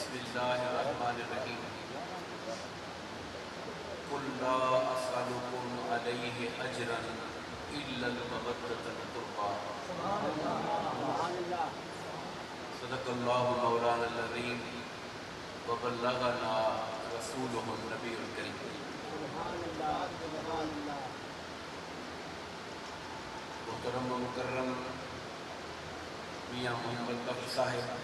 بسم اللہ الرحمن الرحیم قل لا اسألکم علیہ اجرا الا المودۃ فی القربى صدق اللہ مولانا العظیم وبلغنا رسولہ النبی الکریم۔ محترم و مکرم میاں محمد بخش صاحب،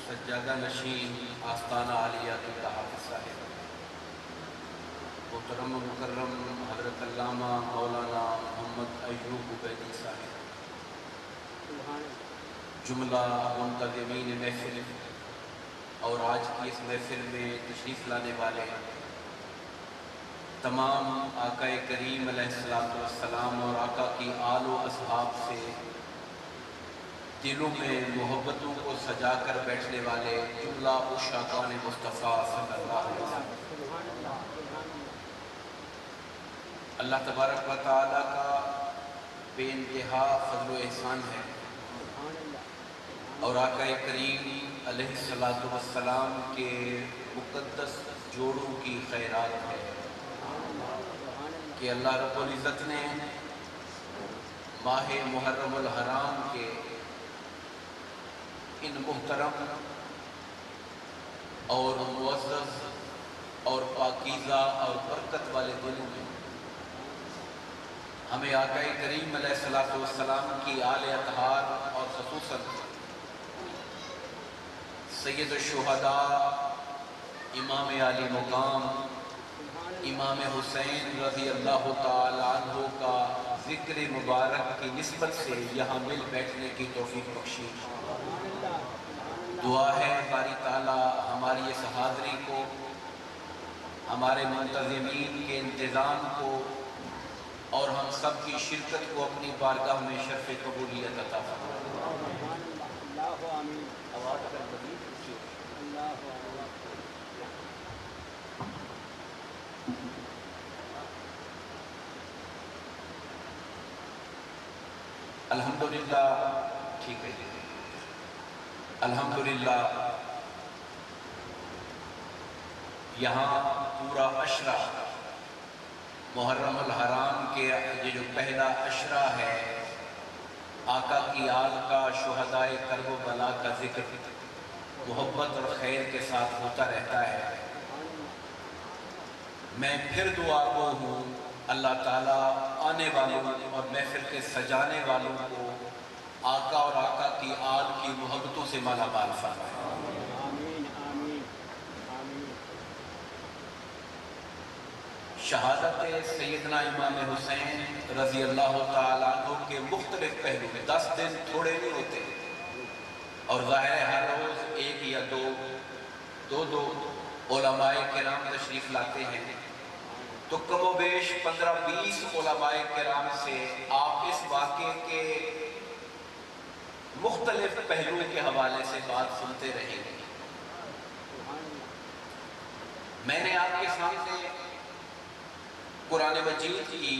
سجادہ نشین آستانہ عالیہ کے تحافظ صاحب، محترم و مکرم حضرت علامہ مولانا محمد ایوب عبیدی صاحب، جملہ منتظمین محفل اور آج کی اس محفل میں تشریف لانے والے تمام آقا کریم علیہ السلام اور آقا کی آل و اصحاب سے دلوں میں محبتوں کو سجا کر بیٹھنے والے جملہ عشاقان مصطفیٰ صلی اللہ علیہ وسلم، اللہ تبارک و تعالیٰ کا بے انتہا فضل و احسان ہے اور آقا کریم علیہ السلام کے مقدس جوڑوں کی خیرات ہے کہ اللہ رب العزت نے ماہ محرم الحرام کے ان محترم اور معزز اور پاکیزہ اور برکت والے دنوں میں ہمیں آقا کریم علیہ السلام کی آل اطہار اور خصوصاً سید الشہداء امام علی مقام امام حسین رضی اللہ تعالیٰ عنہ کا ذکر مبارک کی نسبت سے یہاں مل بیٹھنے کی توفیق بخشی۔ دعا ہے باری تعالیٰ ہماری اس حاضری کو، ہمارے منتظمین کے انتظام کو اور ہم سب کی شرکت کو اپنی بارگاہ میں شرف قبولیت عطا فرمائے۔ الحمدللہ، ٹھیک ہے، الحمدللہ یہاں پورا عشرہ محرم الحرام کے یہ جو پہلا عشرہ ہے، آقا کی آل کا، شہداء کرب و بلا کا ذکر محبت اور خیر کے ساتھ ہوتا رہتا ہے۔ میں پھر دعا گو ہوں اللہ تعالیٰ آنے والوں اور محفل کے سجانے والوں کو آقا اور آقا کی آل کی محبتوں سے مالا مال فرمائے۔ شہادت سیدنا امام حسین رضی اللہ تعالیٰ عنہ کے مختلف پہلو میں 10 دن تھوڑے نہیں ہوتے اور ظاہر ہے ہر روز ایک یا دو علماء کرام تشریف لاتے ہیں، تو کم و بیش 15-20 علماء کرام سے آپ اس واقعے کے مختلف پہلوؤں کے حوالے سے بات سنتے رہیں گے۔ میں نے آپ کے سامنے قرآن مجید کی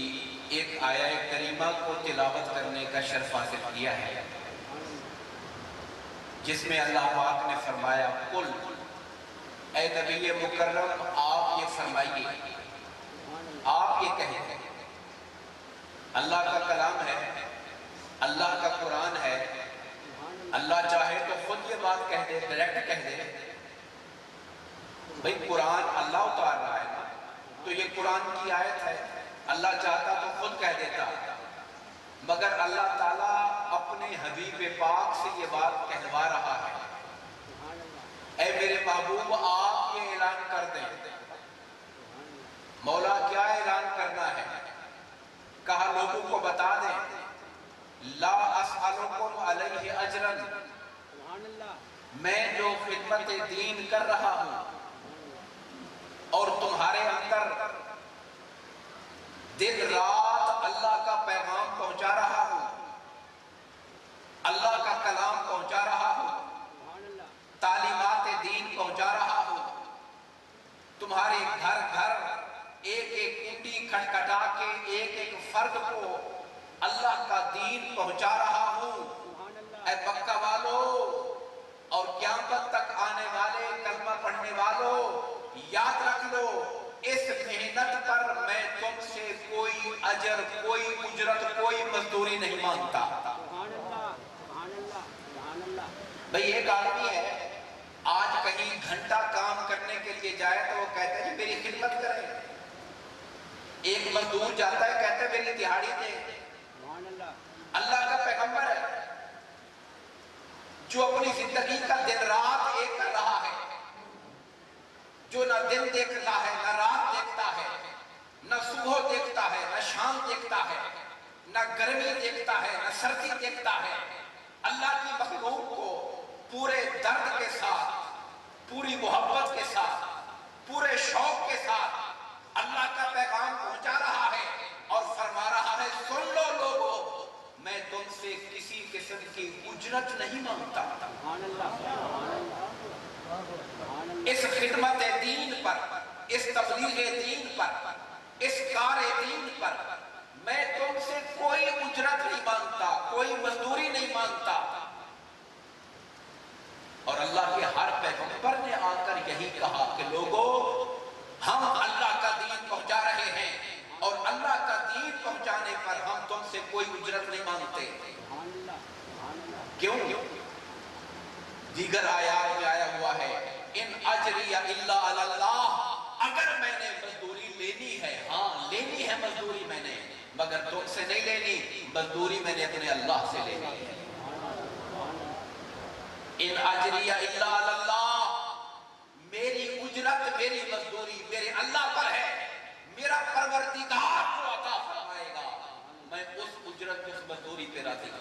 ایک آیہ کریمہ کو تلاوت کرنے کا شرف حاصل کیا ہے، جس میں اللہ پاک نے فرمایا، قل اے نبی مکرم آپ یہ فرمائیے، آپ یہ کہیں، اللہ کا کلام ہے، اللہ کا قرآن ہے، اللہ چاہے تو خود یہ بات کہہ دے، ڈائریکٹ کہہ دے، بھئی قرآن اللہ اتار رہا ہے نا، تو یہ قرآن کی آیت ہے، اللہ چاہتا تو خود کہہ دیتا، مگر اللہ تعالیٰ اپنے حبیب پاک سے یہ بات کہلوا رہا ہے، اے میرے محبوب آپ یہ اعلان کر دیں۔ مولا کیا اعلان کرنا ہے؟ کہا لوگوں کو بتا دیں، لا اسألکم علیہ اجرا، میں جو خدمت دین کر رہا ہوں اور تمہارے اندر دن رات اللہ کا پیغام پہنچا رہا ہوں، اللہ کا کلام پہنچا رہا ہوں، تعلیمات دین پہنچا رہا ہوں، تمہارے گھر گھر ایک ایک کنڈی کھٹکھٹا کے ایک ایک فرد کو اللہ کا دین پہنچا رہا ہوں۔ اے مکہ والو، اور قیامت تک آنے والے کلمہ پڑھنے والوں یاد رکھ لو، اس محنت پر میں تم سے کوئی اجر، کوئی اجرت، کوئی مزدوری نہیں مانگتا۔ بھئی ایک آدمی ہے، آج کہیں گھنٹہ کام کرنے کے لیے جائے تو وہ کہتے ہیں میری خدمت کریں۔ ایک مزدور جاتا ہے، کہتے ہیں میری دہاڑی دیں۔ اللہ کا پیغمبر ہے جو اپنی زندگی کا دن رات ایک کر رہا ہے، جو نہ دن دیکھتا ہے، نہ رات دیکھتا ہے، نہ صبح دیکھتا ہے، نہ شام دیکھتا ہے، نہ گرمی دیکھتا ہے، نہ سردی دیکھتا ہے، اللہ کی مخلوق کو پورے درد کے ساتھ، پوری محبت کے ساتھ، پورے شوق کے ساتھ اللہ کا پیغام پہنچا رہا ہے اور فرما رہا ہے سن لو لوگو، میں تم سے کسی قسم کی اجرت نہیں مانگتا۔ اس خدمت دین پر، اس تبلیغ دین پر، اس کار دین پر میں تم سے کوئی اجرت نہیں مانگتا، کوئی مزدوری نہیں مانگتا۔ اور اللہ کے ہر پیغمبر نے آ کر یہی کہا کہ لوگوں، ہم اللہ کا دین پہنچا رہے ہیں اور اللہ کا دین پہنچانے پر ہم تم سے کوئی اجرت نہیں مانگتے۔ کیوں؟ دیگر آیات میں آیا ہوا ہے ان اجری الا علی اللہ، اگر میں نے مزدوری لینی ہے، ہاں لینی ہے مزدوری میں نے، مگر تم سے نہیں لینی، مزدوری میں نے اپنے اللہ سے لینی ہے۔ ان اجری الا علی اللہ، میری اجرت، میری مزدوری میرے اللہ پر ہے، میرا پروردگار کو عطا فرمائے گا، میں اس اجرت، اس مزدوری پہ راضی ہوں۔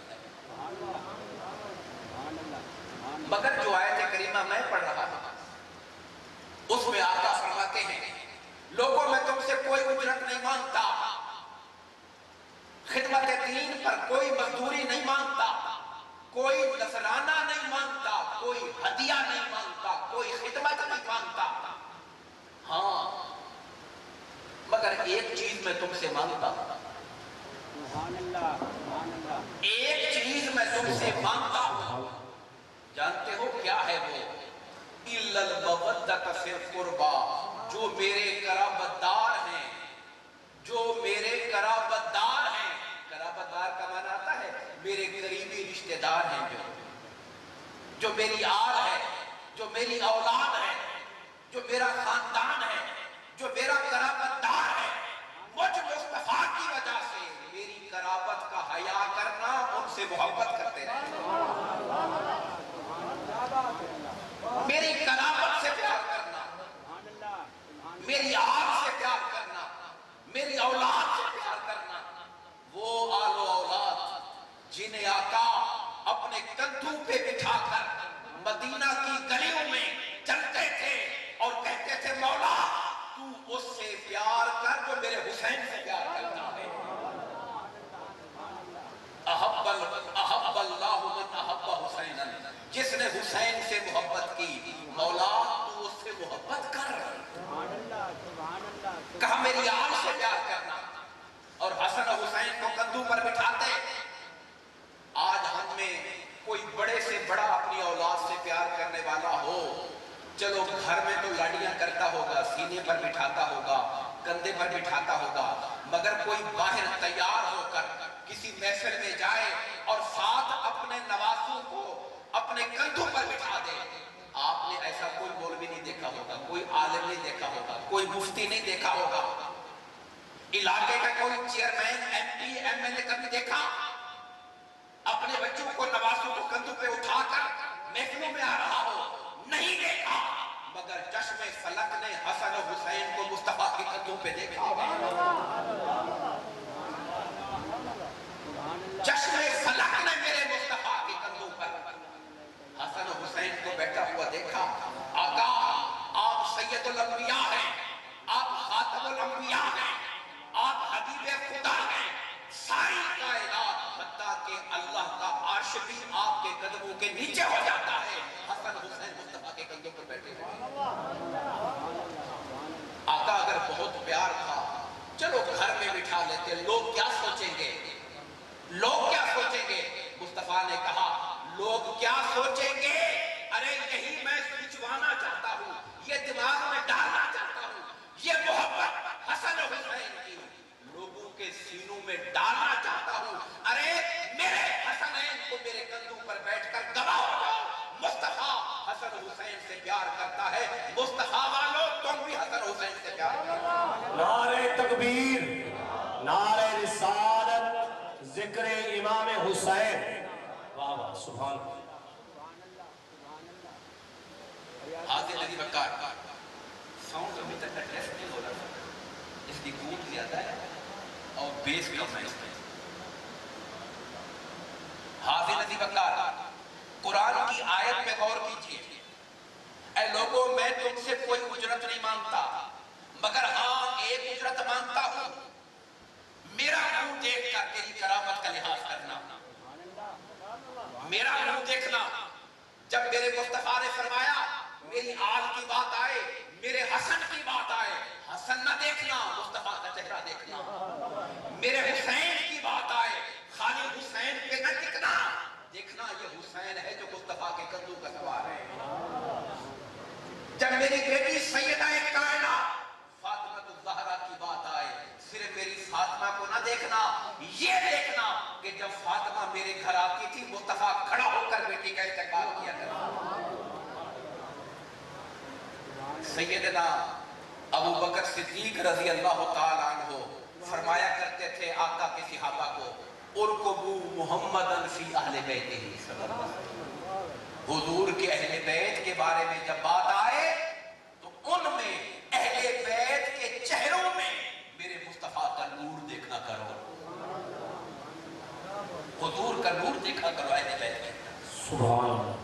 مگر جو آیت کریمہ میں پڑھ رہا ہوں اس میں آقا فرماتے ہیں لوگوں میں تم سے کوئی اجرت نہیں مانگتا، خدمت دین پر کوئی مزدوری نہیں مانگتا، کوئی نذرانہ نہیں مانگتا، کوئی ہدیہ نہیں مانگتا، کوئی خدمت نہیں مانگتا، ہاں مگر ایک چیز میں تم سے مانگتا ہوں، ایک چیز میں تم سے مانگتا ہوں، جانتے ہو کیا ہے وہ؟ اِلَّا الْمَوَدَّةَ فِي الْقُرْبَى، جو میرے قرابت دار ہیں، جو میرے قرابت دار ہیں، قرابت دار کا معنی آتا ہے میرے قریبی رشتہ دار ہیں، جو میری آل ہے، جو میری اولاد ہے، جو میرا خاندان ہے، جو میرا قرابت دار ہے، مجھ مصطفیٰ کی وجہ سے میری قرابت کا حیا کرنا، ان سے محبت کرتے رہے، میری قرابت سے پیار کرنا، میری آل سے پیار کرنا، میری اولاد سے پیار کرنا، وہ آل و اولاد جنہیں آقا اپنے کندھوں پہ بٹھا کر مدینہ کی گلیوں میں چلتے تھے اور کہتے تھے مولا تو اس سے پیار کر جو میرے حسین سے پیار کرتا ہے۔ احب اللہ من احب حسین، جس نے حسین سے محبت کی مولا تو اس سے محبت کر، کہا میری آل سے پیار کرنا، اور حسن و حسین کو کندھوں پر بٹھاتے۔ آج ہم میں کوئی بڑے سے بڑا اپنی اولاد سے پیار کرنے والا ہو، چلو گھر میں تو لاڈیاں کرتا ہوگا، سینے پر بٹھاتا ہوگا، کندھے پر بٹھاتا ہوگا، مگر کوئی باہر تیار ہو کر کسی محفل میں جائے اور ساتھ اپنے نواسوں کو اپنے کندھوں پر بٹھا دے، آپ نے ایسا کوئی مولوی نہیں دیکھا ہوگا، کوئی عالم نہیں دیکھا ہوگا، کوئی مفتی نہیں دیکھا ہوگا، علاقے کا کوئی chairman, M P, M L A کبھی دیکھا اپنے بچوں کو، نواسوں کو کندھوں پہ اٹھا کر محفلوں میں آ رہا ہو؟ نہیں دیکھا، مگر چشم فلک نے حسن و حسین کو مصطفیٰ کے کندھوں پہ دیکھا، چشم فلک نے میرے مصطفیٰ کے کندھوں پر حسن و حسین کو بیٹھا ہوا دیکھا۔ آقا آپ سید الانبیاء ہیں، آپ خاتم الانبیاء ہیں، آپ حبیب خدا ہیں، ساری کائنات حتیٰ کہ اللہ کا عرش بھی آپ کے قدموں کے نیچے ہو جاتا ہے، حسن حسین مصطفیٰ کے کندھوں پر بیٹھے ہوئے۔ آقا اگر بہت پیار تھا چلو گھر میں بٹھا لیتے، لوگ کیا سوچیں گے، لوگ کیا سوچیں گے؟ مصطفیٰ نے کہا لوگ کیا سوچیں گے؟ ارے दिमाग में डालना चाहता हूँ, ये मोहब्बत हसन और हुसैन की लोगों के सीनों में डालना चाहता हूँ। अरे मेरे हसनैन को मेरे कंधों पर बैठकर गवाह हो जाओ, मुस्तफा हसन हुसैन से प्यार करता है। मुस्तफा वालों, तुम भी हसन हुसैन से प्यार करो। नारे तकबीर, नारे रिसालत, जिक्र इमाम हुसैन। वाह वाह, सुभान अल्लाह। हाजिर नदी बकार साउंड अभी तक एडजस्ट नहीं हो रहा, इसकी गूंज ज्यादा है और बेस कम है इसमें। हाजिर नदी बकार, कुरान की आयत पे गौर कीजिए। ऐ लोगों, मैं तुमसे कोई उजरत नहीं मांगता, मगर हाँ एक उजरत मांगता हूं, मेरा मुंह देखकर तेरी करामत का लिहाज करना। मेरा मुंह देखना। जब मेरे मुस्तफा ने फरमाया मेरी आल की बात आए, मेरे हसन की बात आए, हसन ना देखना, मुस्तफा का चेहरा देखना। मेरे हुसैन की बात आए, खाली हुसैन पे न टिकना, देखना ये हुसैन है जो मुस्तफा के कंधों का सवार है। जब मेरी बेटी सैयदा कायनात फातिमा ज़हरा की बात आए, सिर्फ मेरी फातिमा को ना देखना, ये देखना कि जब फातिमा मेरे घर आती थी, मुस्तफा खड़ा होकर बेटी का इस्तकबाल किया करता। सैयदना अबू बकर सिद्दीक रज़ी अल्लाह ताला अन्हु फरमाया करते थे आका के सहाबा को, उरकुबू मुहम्मदन फी अहले बैतिही सल्लल्लाहु अलैहि वसल्लम। हुजूर के अहले बैत के बारे में जब बात आए तो उनमें अहले बैत के चेहरों में मेरे मुस्तफा का नूर देखना करो, हुजूर का नूर देखा करो अहले बैत के। सुभान अल्लाह।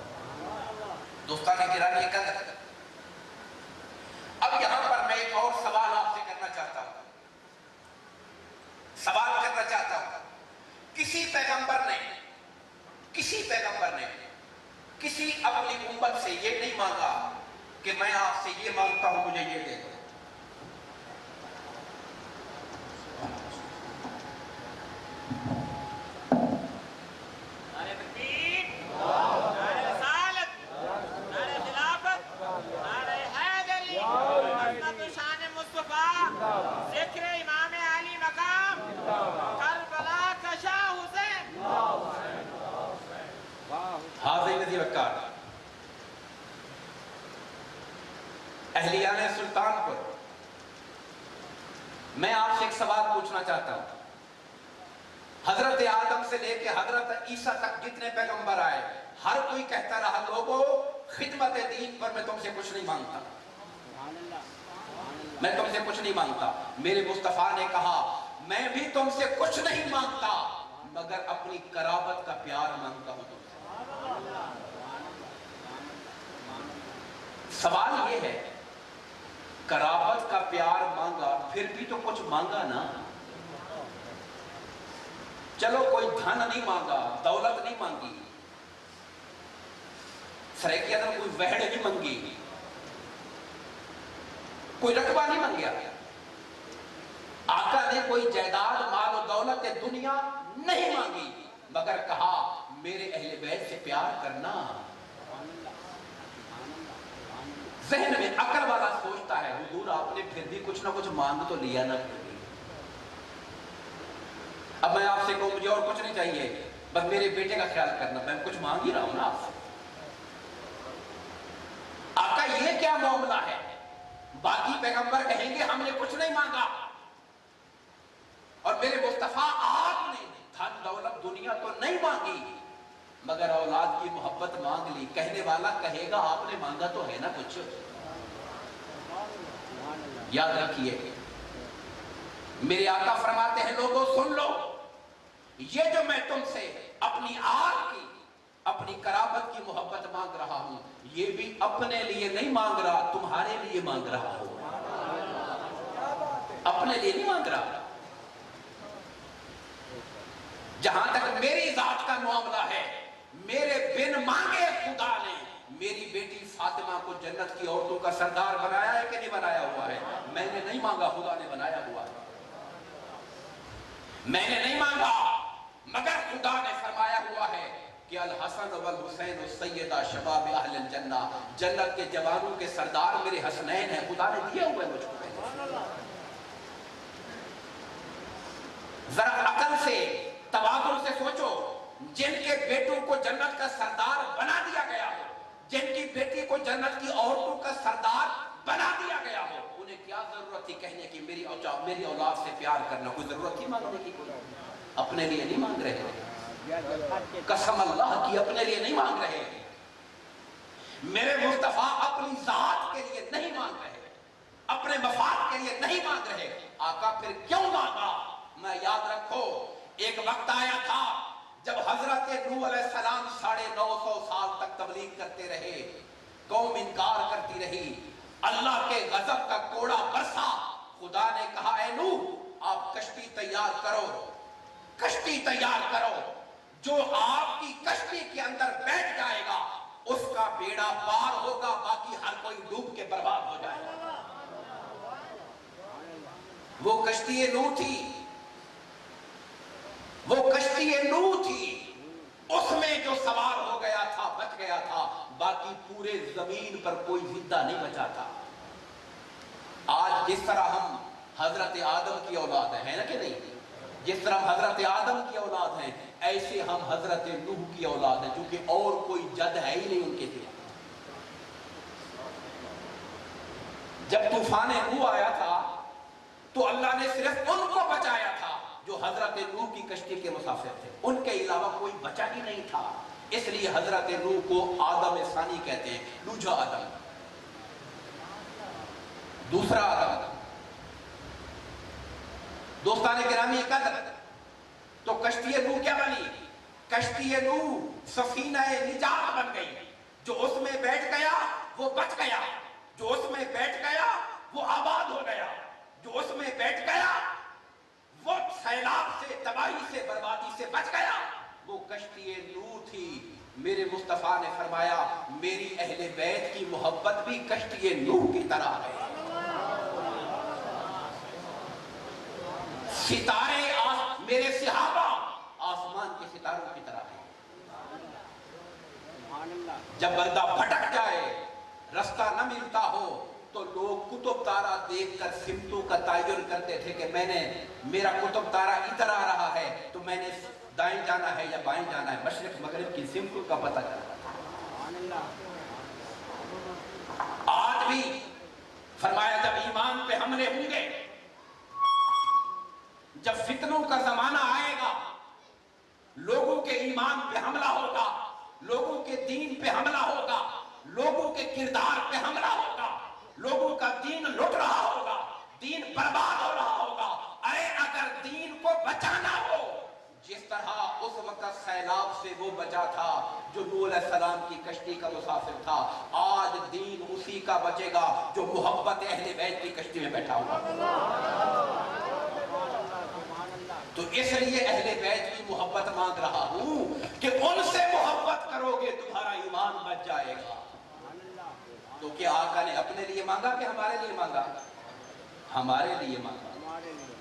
दोस्तान गिरामी कदर, अब यहां पर मैं एक और सवाल आपसे करना चाहता हूं, किसी पैगंबर ने किसी अपनी उम्मत से ये नहीं मांगा कि मैं आपसे ये मांगता हूं, मुझे ये दे दो। अहलियाने सुल्तानपुर, मैं आपसे एक सवाल पूछना चाहता हूं। हजरत आदम से लेके हजरत ईसा तक जितने पैगंबर आए, हर कोई कहता रहा लोगों खिदमत दीन पर मैं तुमसे कुछ नहीं मांगता, मैं तुमसे कुछ नहीं मांगता। मेरे मुस्तफा ने कहा मैं भी तुमसे कुछ नहीं मांगता, मगर अपनी कराबत का प्यार मांगता हूं तुमसे। सवाल यह है, कराबत का प्यार मांगा, फिर भी तो कुछ मांगा ना। चलो कोई धन नहीं मांगा, दौलत नहीं मांगी, सरेकिया ने कोई वहड़ नहीं मांगी, कोई रकबा नहीं मांगया, आका ने कोई जायदाद माल और दौलत दुनिया नहीं मांगी, मगर कहा मेरे अहले बैत से प्यार करना। जहन में अकल वाला सोचता है हुजूर आपने फिर भी कुछ ना कुछ मांग तो लिया ना। अब मैं आपसे कहूं मुझे और कुछ नहीं चाहिए, बस मेरे बेटे का ख्याल करना, मैं कुछ मांग ही रहा हूं ना आपसे। आपका ये क्या मामला है? बाकी पैगंबर कहेंगे हमने कुछ नहीं मांगा, और मेरे मुस्तफा आपने धन दौलत दुनिया तो नहीं मांगी, मगर औलाद की मोहब्बत मांग ली। कहने वाला कहेगा आपने मांगा तो है ना कुछ। याद रखिए मेरे आका फरमाते हैं लोगों सुन लो, ये जो मैं तुमसे अपनी आल की अपनी कराबत की मोहब्बत मांग रहा हूं, ये भी अपने लिए नहीं मांग रहा, तुम्हारे लिए मांग रहा हूं। अपने लिए नहीं मांग रहा। जहां तक मेरी जात का मामला है, मेरे बिन मांगे खुदा ने मेरी बेटी फातिमा को जन्नत की औरतों का सरदार बनाया है कि नहीं बनाया हुआ है? मैंने नहीं मांगा, खुदा ने बनाया हुआ है। मैंने नहीं मांगा, मगर खुदा ने फरमाया हुआ है कि अल हसन हसन वल हुसैन सैयदा शबाब अहल जन्ना, जन्नत के जवानों के सरदार मेरे हसनैन हैं, खुदा ने दिए हुए मुझको। जरा अकल से तवाज़ुन से सोचो, जिनके बेटों को जन्नत का सरदार बना दिया गया हो, जिनकी बेटी को जन्नत की औरतों का सरदार बना दिया गया हो, उन्हें क्या जरूरत थी कहने की मेरी औलाद से प्यार करना? कोई जरूरत थी मांगने की? कोई अपने लिए नहीं मांग रहे, कसम अल्लाह की अपने लिए नहीं मांग रहे, मेरे मुस्तफा अपनी जात के लिए नहीं मांग रहे, अपने मफाद के लिए नहीं मांग रहे। आका फिर क्यों मांगा? मैं याद रखो, एक वक्त आया था जब हजरत नूह अलैहिस्सलाम 950 साल तक तबलीग करते रहे, कौम इनकार करती रही, अल्लाह के गजब का कोड़ा बरसा। खुदा ने कहा ऐ नूह आप कश्ती तैयार करो, कश्ती तैयार करो, जो आपकी कश्ती के अंदर बैठ जाएगा उसका बेड़ा पार होगा, बाकी हर कोई डूब के बर्बाद हो जाएगा। वो कश्ती नूह थी, वो कश्ती नूह थी, उसमें जो सवार हो गया था बच गया था, बाकी पूरे जमीन पर कोई जिंदा नहीं बचा था। आज जिस तरह हम हजरत आदम की औलाद है ना कि नहीं, जिस तरह हजरत आदम की औलाद हैं, ऐसे हम हजरत नूह की औलाद हैं, क्योंकि और कोई जद है ही नहीं उनके सिवा। जब तूफान नूह आया था तो अल्लाह ने सिर्फ उनको बचाया था जो हजरत नूह की कश्ती के मुसाफिर थे, उनके अलावा कोई बचा ही नहीं था। इसलिए हजरत नूह को आदम सानी कहते हैं, दूजा आदम, दूसरा आदम। दोस्ताने गिरामी कदर, तो कश्ती नूह क्या बनी? कश्ती नूह सफीना निजात बन गई। जो उसमें बैठ गया वो बच गया, जो उसमें बैठ गया वो आबाद हो गया, जो उसमें बैठ गया वो सैलाब से, तबाही से, बर्बादी से बच गया। वो कश्ती नूह थी। मेरे मुस्तफा ने फरमाया मेरी अहले बैत की मोहब्बत भी कश्ती नूह की तरह है। सितारे मेरे सिहाबा आसमान के सितारों की तरह है। जब बंदा भटक जाए, रास्ता न मिलता हो, तो लोग कुतुब तारा देखकर सिमतों का तयन करते थे कि मेरा कुतुब तारा इधर आ रहा है तो मैंने दाएं जाना है या बाएं जाना है, मशरिक मगरिब की सिमतों का पता चलता था। आज भी फरमाया जब ईमान पे हमले होंगे, जब फितनों का जमाना आएगा, लोगों के ईमान पे हमला होगा, लोगों के दीन पे हमला होगा, लोगों के किरदार पे हमला होगा, लोगों का दीन लुट रहा होगा, दीन बर्बाद हो रहा होगा। अरे अगर दीन को बचाना हो, जिस तरह उस वक्त सैलाब से वो बचा था जो नूह अलैहिस्सलाम की कश्ती का मुसाफिर था, आज दीन उसी का बचेगा जो मोहब्बत अहले बैत की कश्ती में बैठा हुआ। तो इसलिए अहले बैत की मोहब्बत मांग रहा हूं कि उनसे मोहब्बत करोगे तुम्हारा ईमान बच जाएगा। तो क्या आका ने अपने लिए मांगा कि हमारे लिए मांगा? हमारे लिए मांगा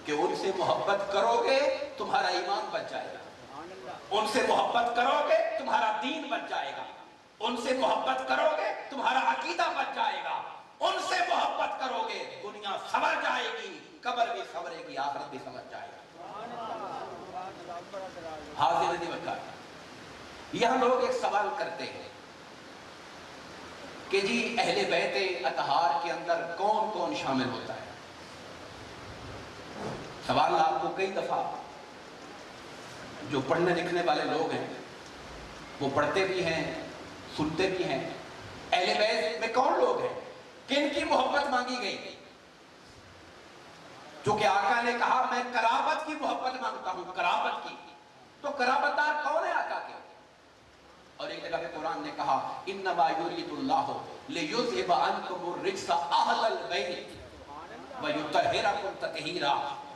कि उनसे मोहब्बत करोगे तुम्हारा ईमान बच जाएगा, उनसे मोहब्बत करोगे तुम्हारा दीन बच जाएगा, उनसे मोहब्बत करोगे तुम्हारा अकीदा बच जाएगा, उनसे मोहब्बत करोगे दुनिया संवर जाएगी, कब्र भी संवरेगी, आखिरत भी संवर जाएगा। हाजिर दिवका यह लोग एक सवाल करते हैं कि जी अहले बैत अतहार के अंदर कौन कौन शामिल होता है। सवाल आपको कई दफा जो पढ़ने लिखने वाले लोग हैं वो पढ़ते भी हैं, सुनते भी हैं। अहले बैत में कौन लोग हैं, किन की मोहब्बत मांगी गई? जो कि आका ने कहा मैं कराबत की मोहब्बत मांगता हूं, कराबत की। तो कराबतदार कौन है आका के? और एक जगह पे कुरान ने कहा इन्नमा युरीदुल्लाहु लियुज़हिबा अन्कुमुर रिज्सा अहलल बैत व युतहिरकुम तत्हीरा।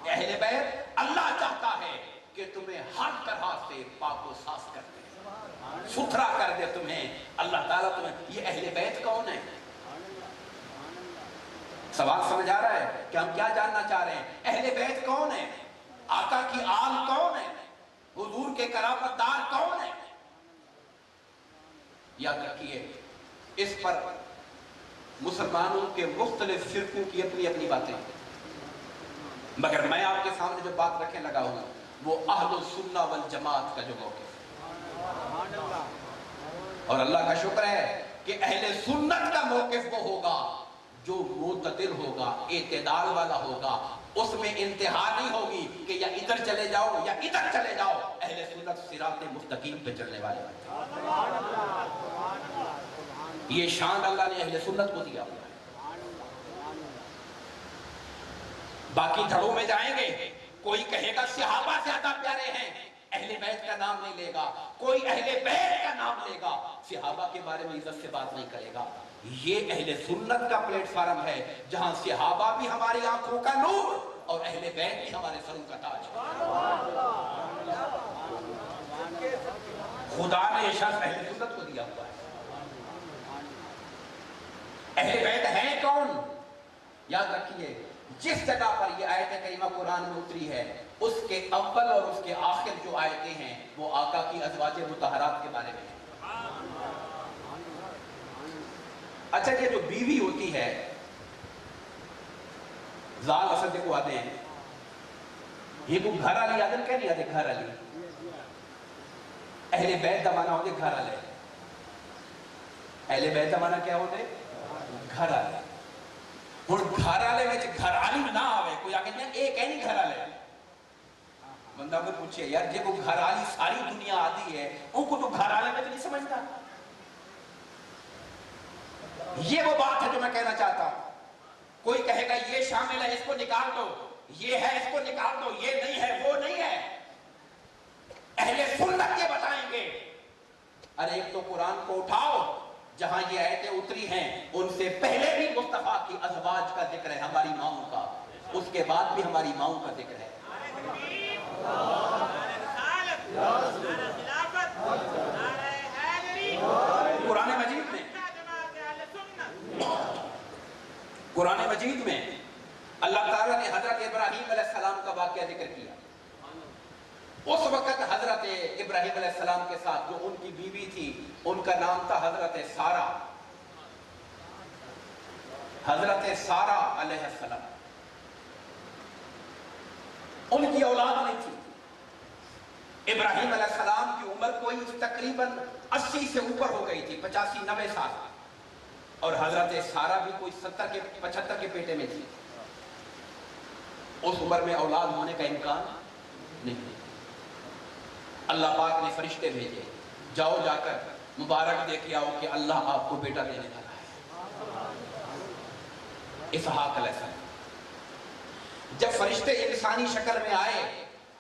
अहले बैत अल्लाह चाहता है कि तुम्हें हर तरह से पाको साफ कर दे, सुथरा कर दे तुम्हें। अल्लाह ताला तुम्हें, ये अहले बैत कौन है? सवाल समझ आ रहा है कि हम क्या जानना चाह रहे हैं? अहले बैत कौन है? आका की आल कौन है? हुजूर के कराबतदार कौन है? याद रखिए, इस पर मुसलमानों के मुख्तलिफ फिरकों की अपनी अपनी बातें हैं, मगर मैं आपके सामने जो बात रखने लगा हूं वो अहलुस सुन्ना वल जमात का जो मौक़िफ़, और अल्लाह का शुक्र है कि अहले सुन्नत का मौक़िफ़ वो होगा जो मुतदिल होगा, एतदाल वाला होगा, उसमें इंतहा नहीं होगी कि या इधर चले जाओ या इधर चले जाओ। अहले सुन्नत सिरात मुस्तकीम पे चलने वाले हैं। ये शान अल्लाह ने अहले सुन्नत को दिया हुआ है। बाकी धड़ों में जाएंगे, कोई कहेगा सहाबा ज्यादा प्यारे हैं, अहले बैत का नाम नहीं लेगा, कोई अहले बैत का नाम लेगा, सहाबा के बारे में इज्जत से बात नहीं करेगा। ये अहले सुन्नत का प्लेटफार्म है जहां सहाबा भी हमारी आंखों का नूर और अहले बैत भी हमारे सरों का ताज। खुदा ने ये शख्स अहले सुन्नत को दिया हुआ है। अहले बैत है कौन? याद रखिए, जिस जगह पर ये आयत करीमा कुरान में उतरी है उसके अव्वल और उसके आखिर जो आयतें हैं वो आका की अज़वाज मुतहरात के बारे में है। अच्छा, ये जो बीवी होती है, जाल असद को आते हैं, ये को घर वाली आदम कह नहीं आते, घर वाली अहले बैत दमाना होते घर वाले। अहले बैत दमाना क्या होते? घर वाले। हुण घर वाले में घराली ना आवे, कोई आके एक है नहीं घर वाले, बंदा को पूछे यार जे को घर वाली सारी दुनिया आती है उनको तो घर वाले में तो नहीं समझता। ये वो बात है जो मैं कहना चाहता हूं। कोई कहेगा ये शामिल है, इसको निकाल दो, ये है इसको निकाल दो, ये नहीं है वो नहीं है। अहले सुन्नत ये बताएंगे, अरे एक तो कुरान को उठाओ, जहां ये आयतें उतरी हैं उनसे पहले भी मुस्तफा की अज़वाज का जिक्र है, हमारी माओं का, उसके बाद भी हमारी माओं का जिक्र है। कुरान मजीद में अल्लाह ताला ने हजरत इब्राहीम अलैहिस्सलाम का वाक़या जिक्र किया। उस वक्त हजरत इब्राहीम अलैहिस्सलाम के साथ जो उनकी बीवी थी उनका नाम था हजरत सारा। हजरत सारा अलैहिस्सलाम, उनकी औलाद नहीं थी। इब्राहीम अलैहिस्सलाम की उम्र कोई तकरीबन 80 से ऊपर हो गई थी, 85-90 साल, और हजरत सारा भी कोई 70 के पेटे में थी। उस उम्र में औलाद होने का इम्कान नहीं। अल्लाह पाक ने फरिश्ते भेजे, जाओ जाकर मुबारक दे के आओ कि अल्लाह आपको बेटा देने वाला है, इसहाक अलैहिस्सलाम। जब फरिश्ते इंसानी शक्ल में आए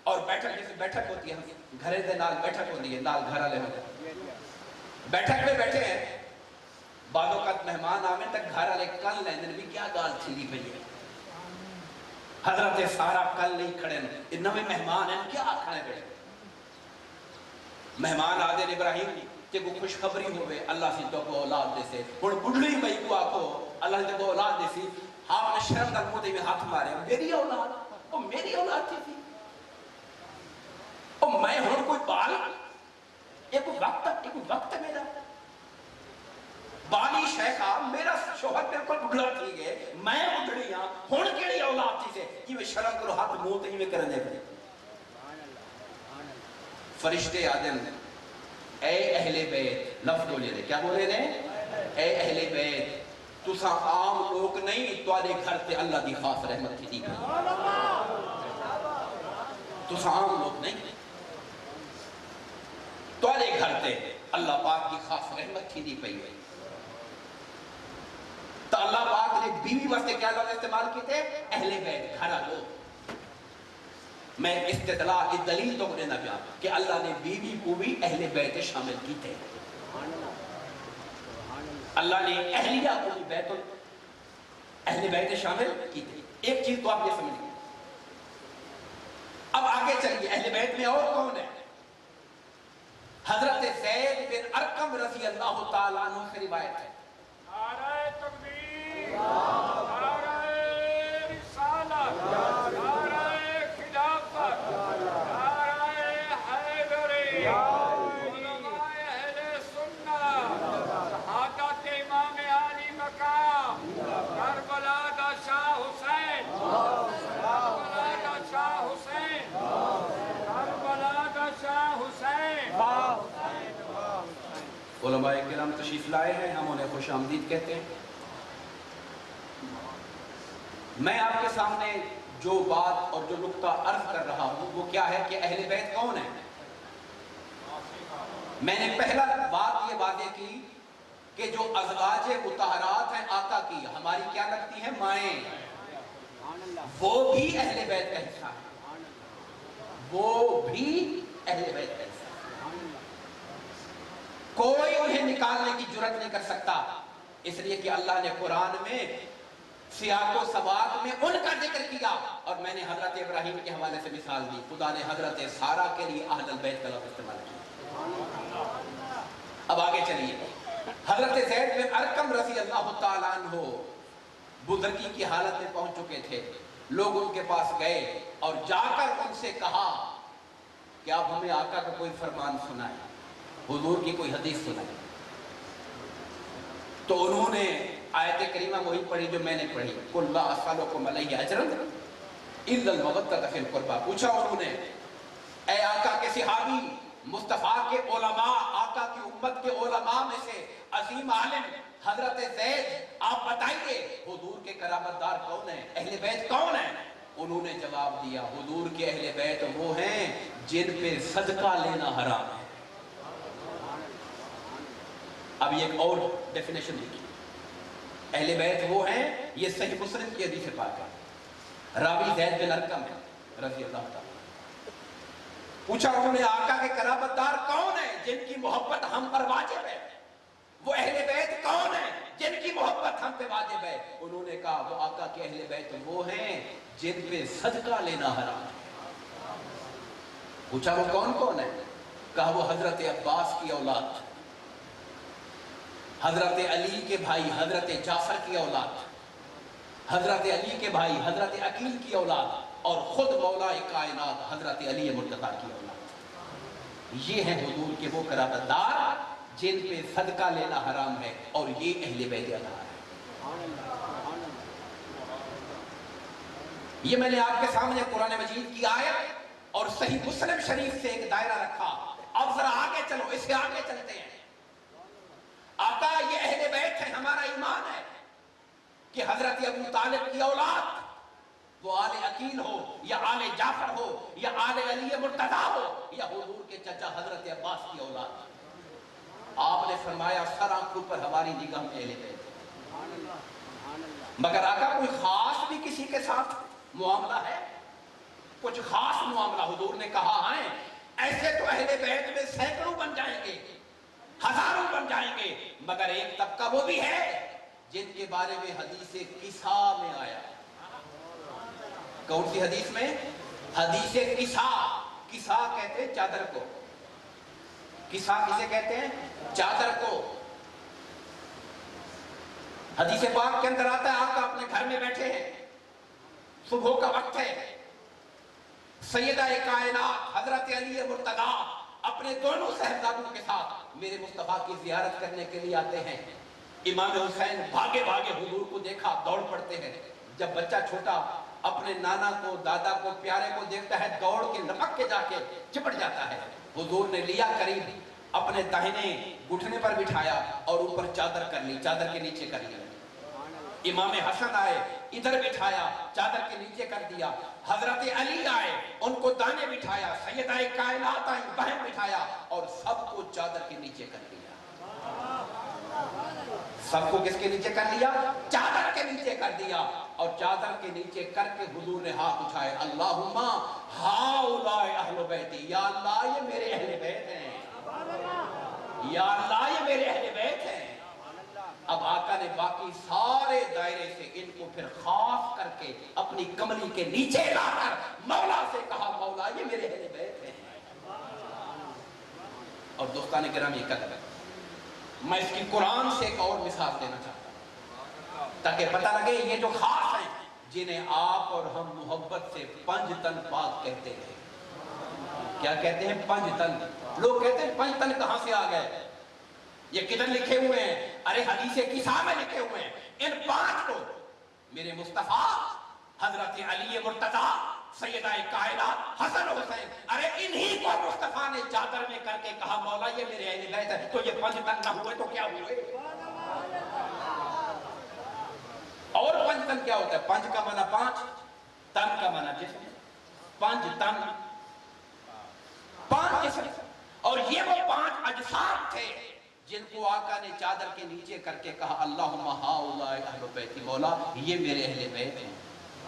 और बैठक, जैसे बैठक होती है, घरे के नाल बैठक होती है, नाल घर वाले होते हैं, बैठक में बैठे हैं, बालों का मेहमान आवे तक घर वाले कल लेने भी क्या गाल छिली पई है। हजरत सारा कल नहीं खड़े, नवे मेहमान हैं, क्या खड़े खड़े मेहमान आदे इब्राहिम ते को खुशखबरी होवे अल्लाह से तो को औलाद दे से। हुन बुढ़ड़ी मई को आखो अल्लाह से को औलाद दे सी, आपने शर्म का मुंह में हाथ मारे, मेरी औलाद, ओ मेरी औलाद थी, ओ मैं हुन कोई बाल, एक वक्त मेरा बाली शेखा, मेरा शोहर बिल्कुल बुढ़ा थी गए, मैं बुढ़ड़ी हां, हुन केड़ी औलाद थी से कि वे शर्म करो हाथ मुंह ते में करने पड़े। फरिश्ते आदम, ए अहले बैत, लफ्ज बोले ने, क्या बोले ने? ए अहले बैत, तुसा आम लोग नहीं, तुआरे घर ते अल्लाह दी खास रहमत थी दी, तुसा आम लोग नहीं, तुआरे घर ते अल्लाह पाक की खास रहमत थी दी पई है। तो अल्लाह पाक ने बीवी वास्ते क्या लफ्ज इस्तेमाल किए थे? अहले बैत, घर वालों। मैं इस्तिदलाल, इस दलील तो देना चाहता कि अल्लाह ने बीवी को भी अहले बैत शामिल की थे। अल्लाह ने अहलिया को भी अहले बैत शामिल की थी। एक चीज तो आप ये समझिए। अब आगे चलिए, अहले बैत में और कौन है? हजरत ज़ैद बिन अरकम रज़ी अल्लाह ताला अन्हु से रिवायत है। नारे तकबीर, नारे रिसालत, नारे खिलाफत, नारे हैदरी, उलमाए अहले सुन्नत, उलमा किराम तशरीफ लाए हैं, हम उन्हें खुश आमदीद कहते हैं। मैं आपके सामने जो बात और जो नुक्ता अर्ज कर रहा हूं वो क्या है कि अहले बैत कौन है। मैंने पहला बात ये वादे की कि जो अज़वाजे मुतहरात हैं आका की, हमारी क्या लगती हैं, माएँ, वो भी अहले बैत का हिस्सा है, वो भी अहले बैत का हिस्सा है। कोई उन्हें निकालने की जुर्रत नहीं कर सकता, इसलिए कि अल्लाह ने कुरान में सियाको सबाक में उनका जिक्र किया। और मैंने हजरत इब्राहीम के हवाले से मिसाल दी, खुदा ने हजरत सारा के लिए अहलुल बैत का लफ्ज़ इस्तेमाल किया। अब आगे चलिए, हजरत ज़ैद बिन अरकम रज़ी अल्लाह ताला अन्हु बुजुर्गी की हालत में पहुंच चुके थे। लोग उनके पास गए और जाकर उनसे कहा कि आप हमें आका का कोई फरमान सुनाएं, हुजूर की कोई हदीस सुनाएं। तो उन्होंने आयत करीमा वही पढ़ी जो मैंने पढ़ी, कुल ला असअलुकुम अलैहि अजरन इल्लल मवद्दत फिल कुर्बा। पूछा उन्होंने, ए आका के सहाबी, मुस्तफा के उलमा, आका की उम्मत के उलमा में से अजीम आलिम हजरत ज़ैद, आप बताइए हुजूर के करामतदार कौन है, अहले बैत कौन है। उन्होंने जवाब दिया, हुजूर के अहले बैत वो हैं जिन पे सदका लेना हराम है। अब एक और डेफिनेशन देखिए, अहले बैत वो हैं, ये सही मुस्लिम की हदीस पाक है, रावी ज़ैद बिन अरकम है रज़ी अल्लाह ताला। पूछा उन्होंने, आका के करामतदार कौन है जिनकी मोहब्बत हम पर वाजिब है, वो अहले बैत कौन है जिनकी मोहब्बत हम पे वाजिब है। उन्होंने कहा वो आका के अहले बैत वो हैं जिन पे सदका लेना हराम है। पूछा वो कौन कौन है, कहा वो हजरत अब्बास की औलाद, हजरत अली के भाई हजरत जाफर की औलाद, हजरत अली के भाई हजरत अकील की औलाद, और खुद मौला कायनात हजरत अली मुर्तज़ा की औलाद। ये हैं हुजूर के वो करामतदार जिन पे सदका लेना हराम है, और ये अहले बैत अज़हर है। ये मैंने आपके सामने कुरान मजीद की आयत और सही मुस्लिम शरीफ से एक दायरा रखा। अब जरा आगे चलो, इससे आगे चलते हैं। आका ये अहले बैत है, हमारा ईमान है कि हजरत अबू तालिब की औलाद, वो आले अकील हो या आले जाफर हो या आले अली मुर्तज़ा हो या हुजूर के चचा हजरत अब्बास की औलाद, आपने फरमाया सर आंखों पर हमारी निगाह में अहले बैत है। मगर आका कोई खास भी किसी के साथ मुआमला है, कुछ खास मुआमला हुजूर ने कहा है, ऐसे तो अहले बैत में सैकड़ों बन जाएंगे, हजारों बन जाएंगे, मगर एक तबका वो भी है जिनके बारे में हदीस किसा में आया। कौन सी हदीस में? हदीस किसा। किसा कहते हैं चादर को, किसा किसे कहते हैं? चादर को। हदीस पाक के अंदर आता है, आका अपने घर में बैठे हैं, सुबह का वक्त है, सैयदा कायनात हजरत अली मुर्तज़ा अपने दोनों साहबजादों के साथ मेरे मुस्तफा की जियारत करने के लिए आते हैं। इमाम हुसैन भागे भागे हुजूर को देखा, दौड़ पड़ते हैं। जब बच्चा छोटा अपने नाना को, दादा को, प्यारे को देखता है, दौड़ के लपक के जाके चिपट जाता है। हुजूर ने लिया करीब, अपने दाहिने घुटने पर बिठाया और ऊपर चादर कर ली, चादर के नीचे कर लिया। इमाम हसन आए, इधर बिठाया, चादर के नीचे कर दिया। हजरत अली आए, उनको दाने बिठाया। सैयदा कायनात आई, बहन बिठाया, और सबको चादर के नीचे कर लिया। सबको किसके नीचे कर लिया? चादर के नीचे कर दिया। और चादर के नीचे करके हुजूर ने हाथ उठाए, अल्लाहुम्मा हाउलाए अहले बैती, या अल्लाह ये मेरे अहले बैत हैं, या अल्लाह ये मेरे अहले बैत हैं। अब आका ने बाकी सारे दायरे से इनको फिर खास करके अपनी कमली के नीचे लाकर मौला से कहा, मौला ये मेरे अहले बैत हैं। और दोस्तान किरामी कदर, मैं इसकी कुरान से एक और मिसाल देना चाहता हूं ताकि पता लगे ये जो खास हैं जिन्हें आप और हम मोहब्बत से पंजतन पाक कहते हैं। क्या कहते हैं? पंजतन। लोग कहते हैं पंजतन कहां से आ गए, ये किधर लिखे हुए हैं? अरे हदीस किसा में लिखे हुए हैं। इन पांच को मेरे मुस्तफा हजरत अली मुर्तज़ा सैयदा कायनात हसन हुसैन, अरे इन्हीं को मुस्तफा ने चादर में करके कहा मौला ये मेरे अहले बैत है, तो ये 5 तन ना हुए तो क्या हुए? और 5 तन क्या होता है? 5 का माना 5, तन का माना जिस्म, 5 तन 5 जिस्म, और ये वो 5 अजसाम थे जिनको आका ने चादर के नीचे करके कहा अल्लाहुम्मा हाउलाए अहले बैती, मौला ये मेरे अहले बैत हैं।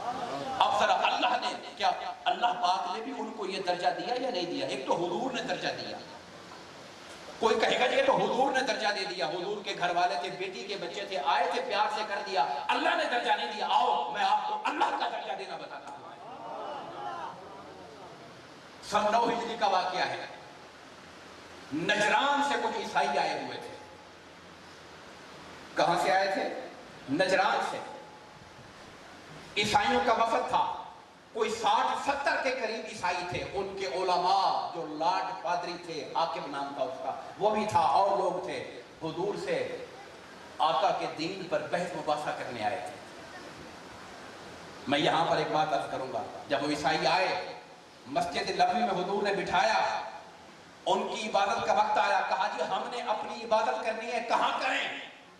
अब जरा अल्लाह ने क्या, अल्लाह पाक ने भी उनको ये दर्जा दिया या नहीं दिया? एक तो हुजूर ने दर्जा दिया, कोई कहेगा ये तो हुजूर ने दर्जा दे दिया, हुजूर के घर वाले थे, बेटी के बच्चे थे, आए थे, प्यार से कर दिया, अल्लाह ने दर्जा नहीं दिया। आओ मैं आपको अल्लाह का दर्जा देना बताता हूं। सन 9 हिजरी का वाकया है, नजरान से कुछ ईसाई आए हुए थे। कहां से आए थे? नजरान से। ईसाइयों का वफद था, कोई 60-70 के करीब ईसाई थे। उनके उलमा जो लॉर्ड पादरी थे, आकिब नाम था उसका, वो भी था, और लोग थे। हुजूर से आका के दीन पर बहस मुबासा करने आए थे। मैं यहां पर एक बात अर्ज करूंगा, जब वो ईसाई आए, मस्जिद नबवी में हुजूर ने बिठाया, उनकी इबादत का वक्त आया, कहा जी हमने अपनी इबादत करनी है, कहां करें?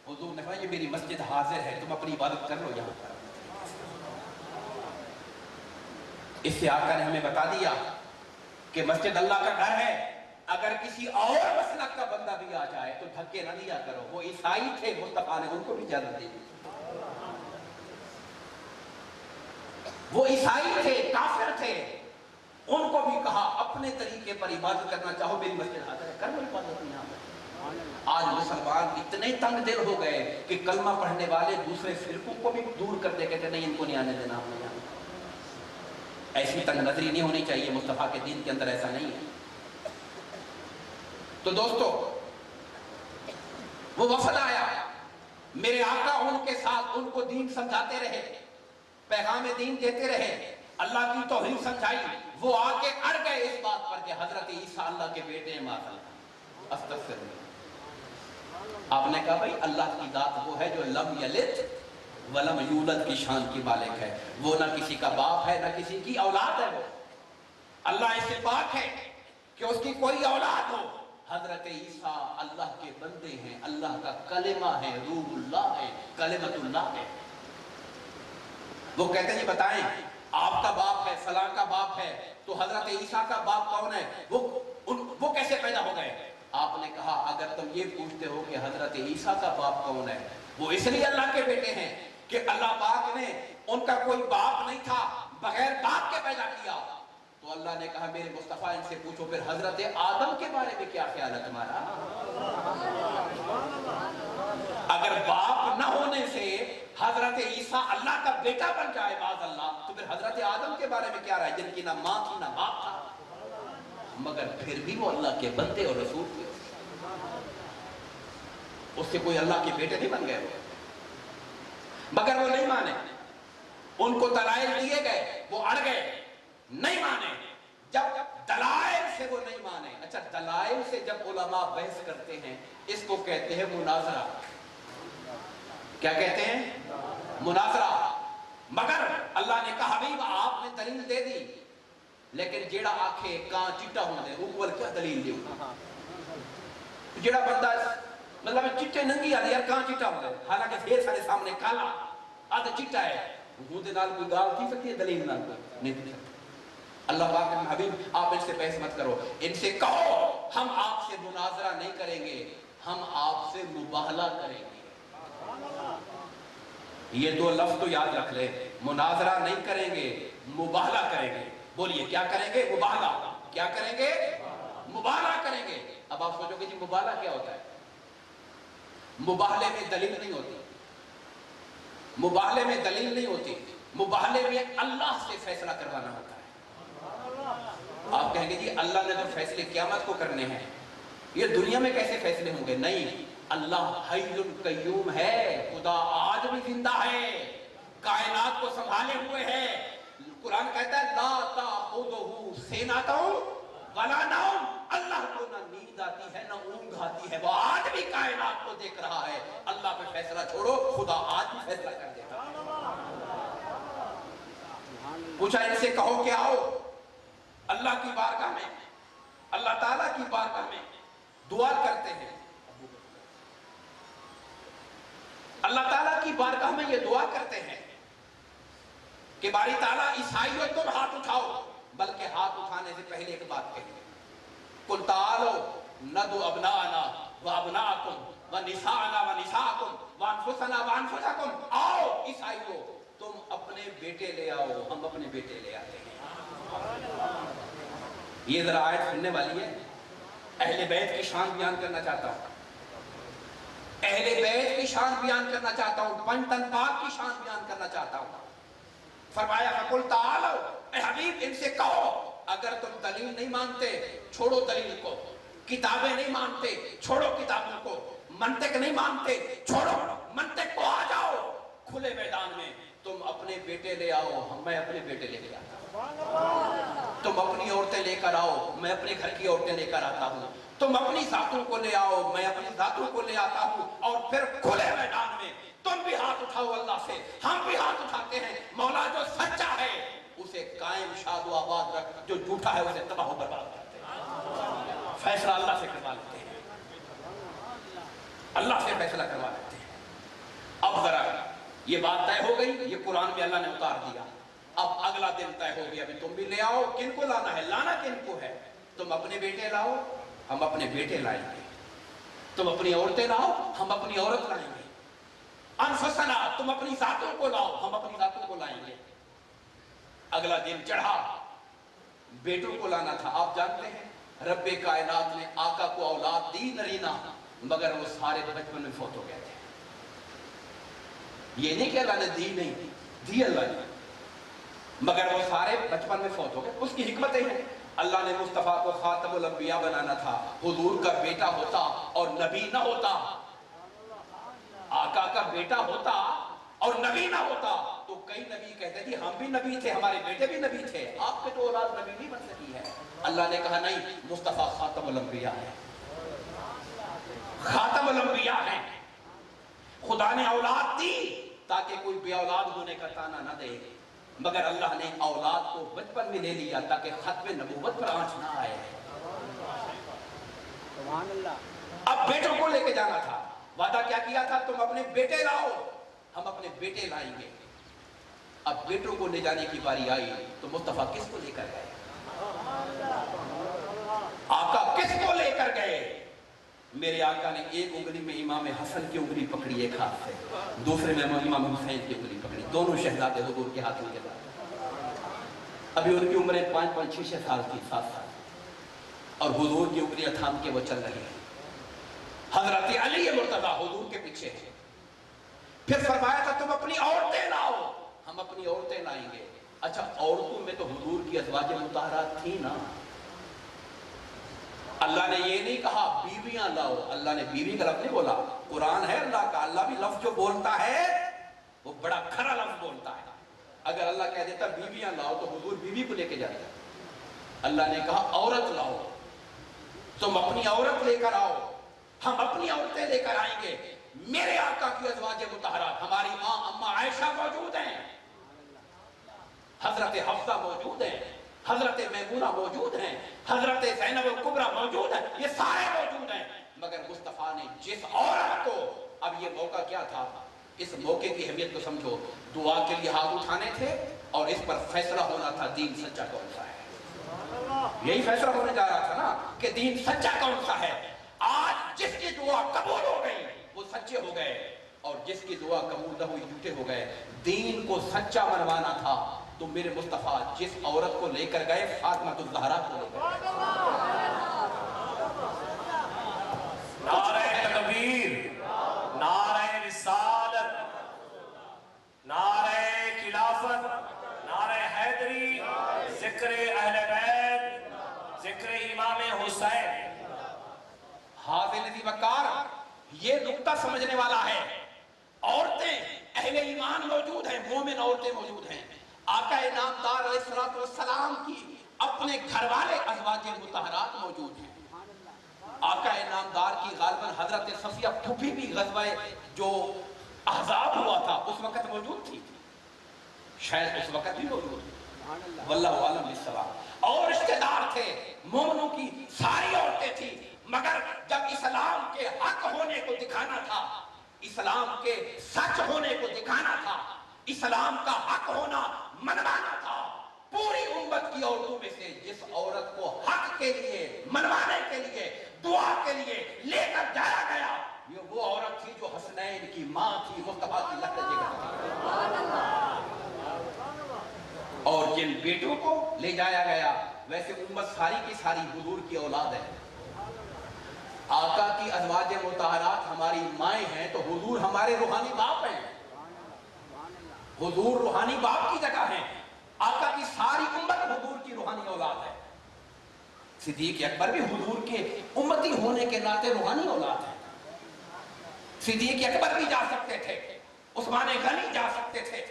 हुजूर ने कहा ये मेरी मस्जिद हाजिर है, तुम अपनी इबादत कर लो यहां पर। इससे आका ने हमें बता दिया कि मस्जिद अल्लाह का घर है, अगर किसी और मसलक का बंदा भी आ जाए तो धक्के न दिया करो। वो ईसाई थे, मुस्तफा ने उनको भी इजाजत दी। वो ईसाई थे, काफिर थे, उनको भी कहा अपने तरीके पर इबादत करना चाहो, मेरी मस्जिद हाजिर है, कर लो इबादत यहाँ पर। आज मुसलमान इतने तंग दिल हो गए कि कलमा पढ़ने वाले दूसरे फिरकों को भी दूर कर दे, कहते नहीं इनको नहीं आने देना हमने यहाँ। ऐसी तंग नजरी नहीं होनी चाहिए, मुस्तफा के दीन के अंदर ऐसा नहीं है। तो दोस्तों, वो वफद आया, मेरे आका उनके साथ उनको दीन समझाते रहे, पैगाम दीन देते रहे, अल्लाह की तौहीद समझाई। वो आके अड़ गए इस बात पर कि हजरत ईसा अल्लाह के बेटे हैं, माशाअल्लाह, अस्तगफिरुल्लाह। आपने कहा भाई अल्लाह की जात वो है जो लम यलिद वलम यूलद की शान की मालिक है, वो ना किसी का बाप है ना किसी की औलाद है। वो अल्लाह इससे पाक है कि उसकी कोई औलाद हो। हजरत ईसा अल्लाह के बंदे हैं, अल्लाह का कलेमा है, रूहुल्लाह है, कलेमतुल्लाह है। वो कहते हैं बताएं आपका बाप है, फलां का बाप है, तो हजरत ईसा का बाप कौन है? वो कैसे पैदा हो गए? आपने कहा अगर तुम ये पूछते हो कि हजरत ईसा का बाप कौन है, वो इसलिए अल्लाह के बेटे हैं कि अल्लाह पाक ने उनका कोई बाप नहीं था, बगैर बाप के पैदा किया। तो अल्लाह ने कहा मेरे मुस्तफा इनसे पूछो फिर हजरत आदम के बारे में क्या ख्याल है तुम्हारा? अगर बाप न होने से हजरत ईसा अल्लाह का बेटा बन जाए बाज अल्लाह, तो फिर हजरत आदम के बारे में क्या रहा है, जिनकी ना माँ थी ना बाप था, मगर फिर भी वो अल्लाह के बंदे और रसूल थे। उससे कोई अल्लाह के बेटे नहीं बन गए वो, मगर वो नहीं माने। उनको दलाइल दिए गए, वो अड़ गए, नहीं माने। जब दलाइल से वो नहीं माने, अच्छा दलाइल से जब उलमा बहस करते हैं, इसको कहते हैं मुनाजरा। क्या कहते हैं? मुनाजरा। मगर अल्लाह ने कहा भाई आपने दलील दे दी, लेकिन जेड़ा आखे कां चिट्टा होंदे वो क्या दलील दे? जेड़ा बंदा मतलब चिट्टे नंगी आदि यार कां चिट्टा होंदे, हालांकि फिर सारे सामने काला आदि चिट्टा है, उहदे नाल कोई गाल थी सकती है? दलील नाल नहीं थी सकती। अल्लाह पाक ने हबीब आप इनसे बहस मत करो, इनसे कहो हम आपसे मुनाजरा नहीं करेंगे, हम आपसे मुबाहला करेंगे। ये दो लफ्ज तो याद रख ले, मुनाजरा नहीं करेंगे, मुबाहला करेंगे। बोलिए क्या करेंगे? मुबाहला। क्या करेंगे? मुबाहला करेंगे। अब आप सोचोगे जी मुबाहला क्या होता है? मुबाहले में दलील नहीं होती, मुबाहले में दलील नहीं होती, मुबाहले में अल्लाह से फैसला करवाना होता है। आप कहेंगे जी अल्लाह ने तो फैसले क़यामत को करने हैं, ये दुनिया में कैसे फैसले होंगे? नहीं, अल्लाह हय्युल कय्यूम है, खुदा आज भी जिंदा है, कायनात को संभाले हुए है। कुरान कहता है ला ताखुदुहु सिनतुन वला नौम, अल्लाह को ना नींद आती है ना ऊंघ आती है, वो आज भी कायनात को देख रहा है। अल्लाह पे फैसला छोड़ो, खुदा आज भी फैसला कर देता है। पूछा इनसे कहो कि आओ अल्लाह की बारगाह में, अल्लाह ताला की बारगाह में दुआ करते हैं। अल्लाह ताला की बारगाह में ये दुआ करते हैं कि बारी ताला ईसाइयों तुम हाथ उठाओ, बल्कि हाथ उठाने से पहले एक बात कही, कुल तालो नदु अबनाना व अबनाकुम व निसाना व निसाकुम व अनफुसना व अनफुसकुम। आओ ईसाइयों तुम अपने बेटे ले आओ, हम अपने बेटे ले आते हैं। ये जरा आयत सुनने वाली है। अहले बैत की शान बयान करना चाहता हूँ, अहले बैत की शान बयान करना चाहता हूँ, पंजतन पाक की शान बयान करना चाहता हूँ। फरमाया फकुल तालो, ए हबीब इनसे कहो अगर तुम दलील नहीं मानते छोड़ो दलील को, किताबें नहीं मानते छोड़ो किताबों को, मंतिक नहीं मानते छोड़ो मंतिक को, आ जाओ खुले मैदान में, तुम अपने बेटे ले आओ, मैं अपने बेटे लेके आता हूँ। तुम अपनी औरतें लेकर आओ, मैं अपने घर की औरतें लेकर आता हूँ। तुम अपनी जातों को ले आओ, मैं अपनी जातों को ले आता हूँ। और फिर खुले मैदान में तुम भी हाथ उठाओ अल्लाह से, हम भी हाथ उठाते हैं। मौला जो सच्चा है उसे कायम शादो आबाद रख, जो झूठा है उसे तबाह बर्बाद करते हैं। फैसला अल्लाह से करवा लेते हैं, अल्लाह से फैसला करवा लेते हैं। अब जरा ये बात तय हो गई, ये कुरान में अल्लाह ने उतार दिया। अब अगला दिन तय हो गया, अभी तुम भी ले आओ। किनको लाना है? लाना किनको है? तुम अपने बेटे लाओ, हम अपने बेटे लाएंगे। तुम अपनी औरतें लाओ, हम अपनी औरत लाएंगे। अनफसना, तुम अपनी जातों को लाओ, हम अपनी जातों को लाएंगे। अगला दिन चढ़ा, बेटों को लाना था। आप जानते हैं रब्बे कायनात ने आका को औलाद दी नरीना, मगर वो सारे बचपन में फौत हो गए थे। ये नहीं कि अल्लाह ने दी नहीं, दी अल्लाह ने, मगर वो सारे बचपन में फौत हो गए। उसकी हिकमतें हैं। अल्लाह ने मुस्तफा को खातमुल अंबिया बनाना था, हुजूर का बेटा होता और नबी ना होता, आका का बेटा होता और नबी ना होता तो कई नबी कहते थे हम भी नबी थे, हमारे बेटे भी नबी थे, आपके तो औलाद नबी नहीं बन सकी है। अल्लाह ने कहा नहीं, मुस्तफा खातमुल अंबिया है, खातमुल अंबिया है। खुदा ने औलाद दी ताकि कोई बे औलाद होने का ताना ना दे, मगर अल्लाह ने औलाद को बचपन में ले लिया ताकि खत्म नबूवत पर आंच ना आए। अब बेटों को लेके जाना था, वादा क्या किया था? तुम अपने बेटे लाओ, हम अपने बेटे लाएंगे। अब बेटों को ले जाने की बारी आई तो मुस्तफा किसको लेकर गए? आका किसको लेकर गए? मेरे आका ने एक उंगली में इमाम हसन की उंगली पकड़ी एक हाथ से, दूसरे में इमाम हुसैन की उंगली पकड़ी, दोनों शहजादे हुजूर के हाथों के साथ। अभी उनकी उम्रें 5-5, 6-6 साल थी, 7 साल, और हुजूर की उंगलियां थाम के वो चल रही है। हजरत अली मुर्तजा हुजूर के पीछे है। फिर फरमाया था तुम अपनी औरतें लाओ, हम अपनी औरतें लाएंगे। अच्छा, औरतों में तो हुजूर की अज़वाज मुतहरात थी ना। अल्लाह ने ये नहीं कहा बीवियां लाओ, अल्लाह ने बीवी का लफ्ज़ नहीं बोला। कुरान है अल्लाह का, अल्लाह भी लफ्ज़ जो बोलता है वो बड़ा खरा लफ्ज़ बोलता है। अगर अल्लाह कह देता बीवियां लाओ तो हुजूर बीवी को लेके जाते। अल्लाह ने कहा औरत लाओ, तुम अपनी औरत लेकर आओ, हम अपनी औरतें लेकर आएंगे। मेरे आका की अज़वाज मुतहरात, हमारी माँ अम्मा आयशा मौजूद हैं, हजरत हफ्सा मौजूद हैं, हजरत मैमूना मौजूद हैं, हजरत ज़ैनब कुबरा मौजूद है, ये सारे मौजूद हैं। मगर मुस्तफा ने जिस औरत को, अब ये मौका क्या था, इस मौके की अहमियत को समझो। दुआ के लिए हाथ उठाने थे और इस पर फैसला होना था दीन सच्चा कौन सा है। यही फैसला होने जा रहा था ना कि दीन सच्चा कौन सा है। आज जिसकी दुआ कबूल हो गई वो सच्चे हो गए, और जिसकी दुआ कबूल न हुई झूठे हो गए। दीन को सच्चा मनवाना था तो मेरे मुस्तफा जिस औरत को लेकर गए, फातिमा ज़हरा को लेकर गए। नारे तकबीर, नारे रिसालत, नारे खिलाफत, नारे हैदरी, जिक्र अहले बैत, जिक्र इमाम हुसैन। हाज़िर नज़ीर वक़ार, ये नुक्ता समझने वाला है। औरतें अहले ईमान मौजूद हैं, मोमिन औरतें मौजूद हैं। आका नामदार अलैहिस्सलाम की अपने घर वाले अज़वाज मुतहरात मौजूद हैं। आका नामदार की गालिबन हजरत सफिया फूफी भी ग़ज़वा जो अहज़ाब हुआ था उस वक़्त मौजूद थी, शायद उस वक़्त भी मौजूद थी। واللہ عالم بالصواب۔ اور رشتہ دار تھے، مومنوں کی ساری عورتیں تھیں، مگر جب اسلام کے حق ہونے کو دکھانا تھا، اسلام کے سچ ہونے کو دکھانا تھا، اسلام کا حق ہونا منوانا تھا، پوری امت کی عورتوں میں سے جس عورت کو حق کے لیے، منوانے کے لیے، دعا کے لیے لے کر جایا گیا، یہ وہ عورت تھی جو حسنین کی ماں تھی، مصطفیٰ کی لہجے کا، اور جن بیٹوں کو لے جایا گیا، ویسے امت ساری کی ساری حضور کی اولاد ہے۔ آقا کی ازواج مطہرات ہماری مائیں ہیں تو حضور ہمارے روحانی باپ ہیں، حضور روحانی باپ کی جگہ ہیں، آقا کی ساری امت حضور کی روحانی اولاد ہے۔ صدیق اکبر بھی حضور کے امتی ہونے کے ناطے روحانی اولاد ہے۔ صدیق اکبر بھی جا سکتے تھے، عثمان غنی جا سکتے تھے،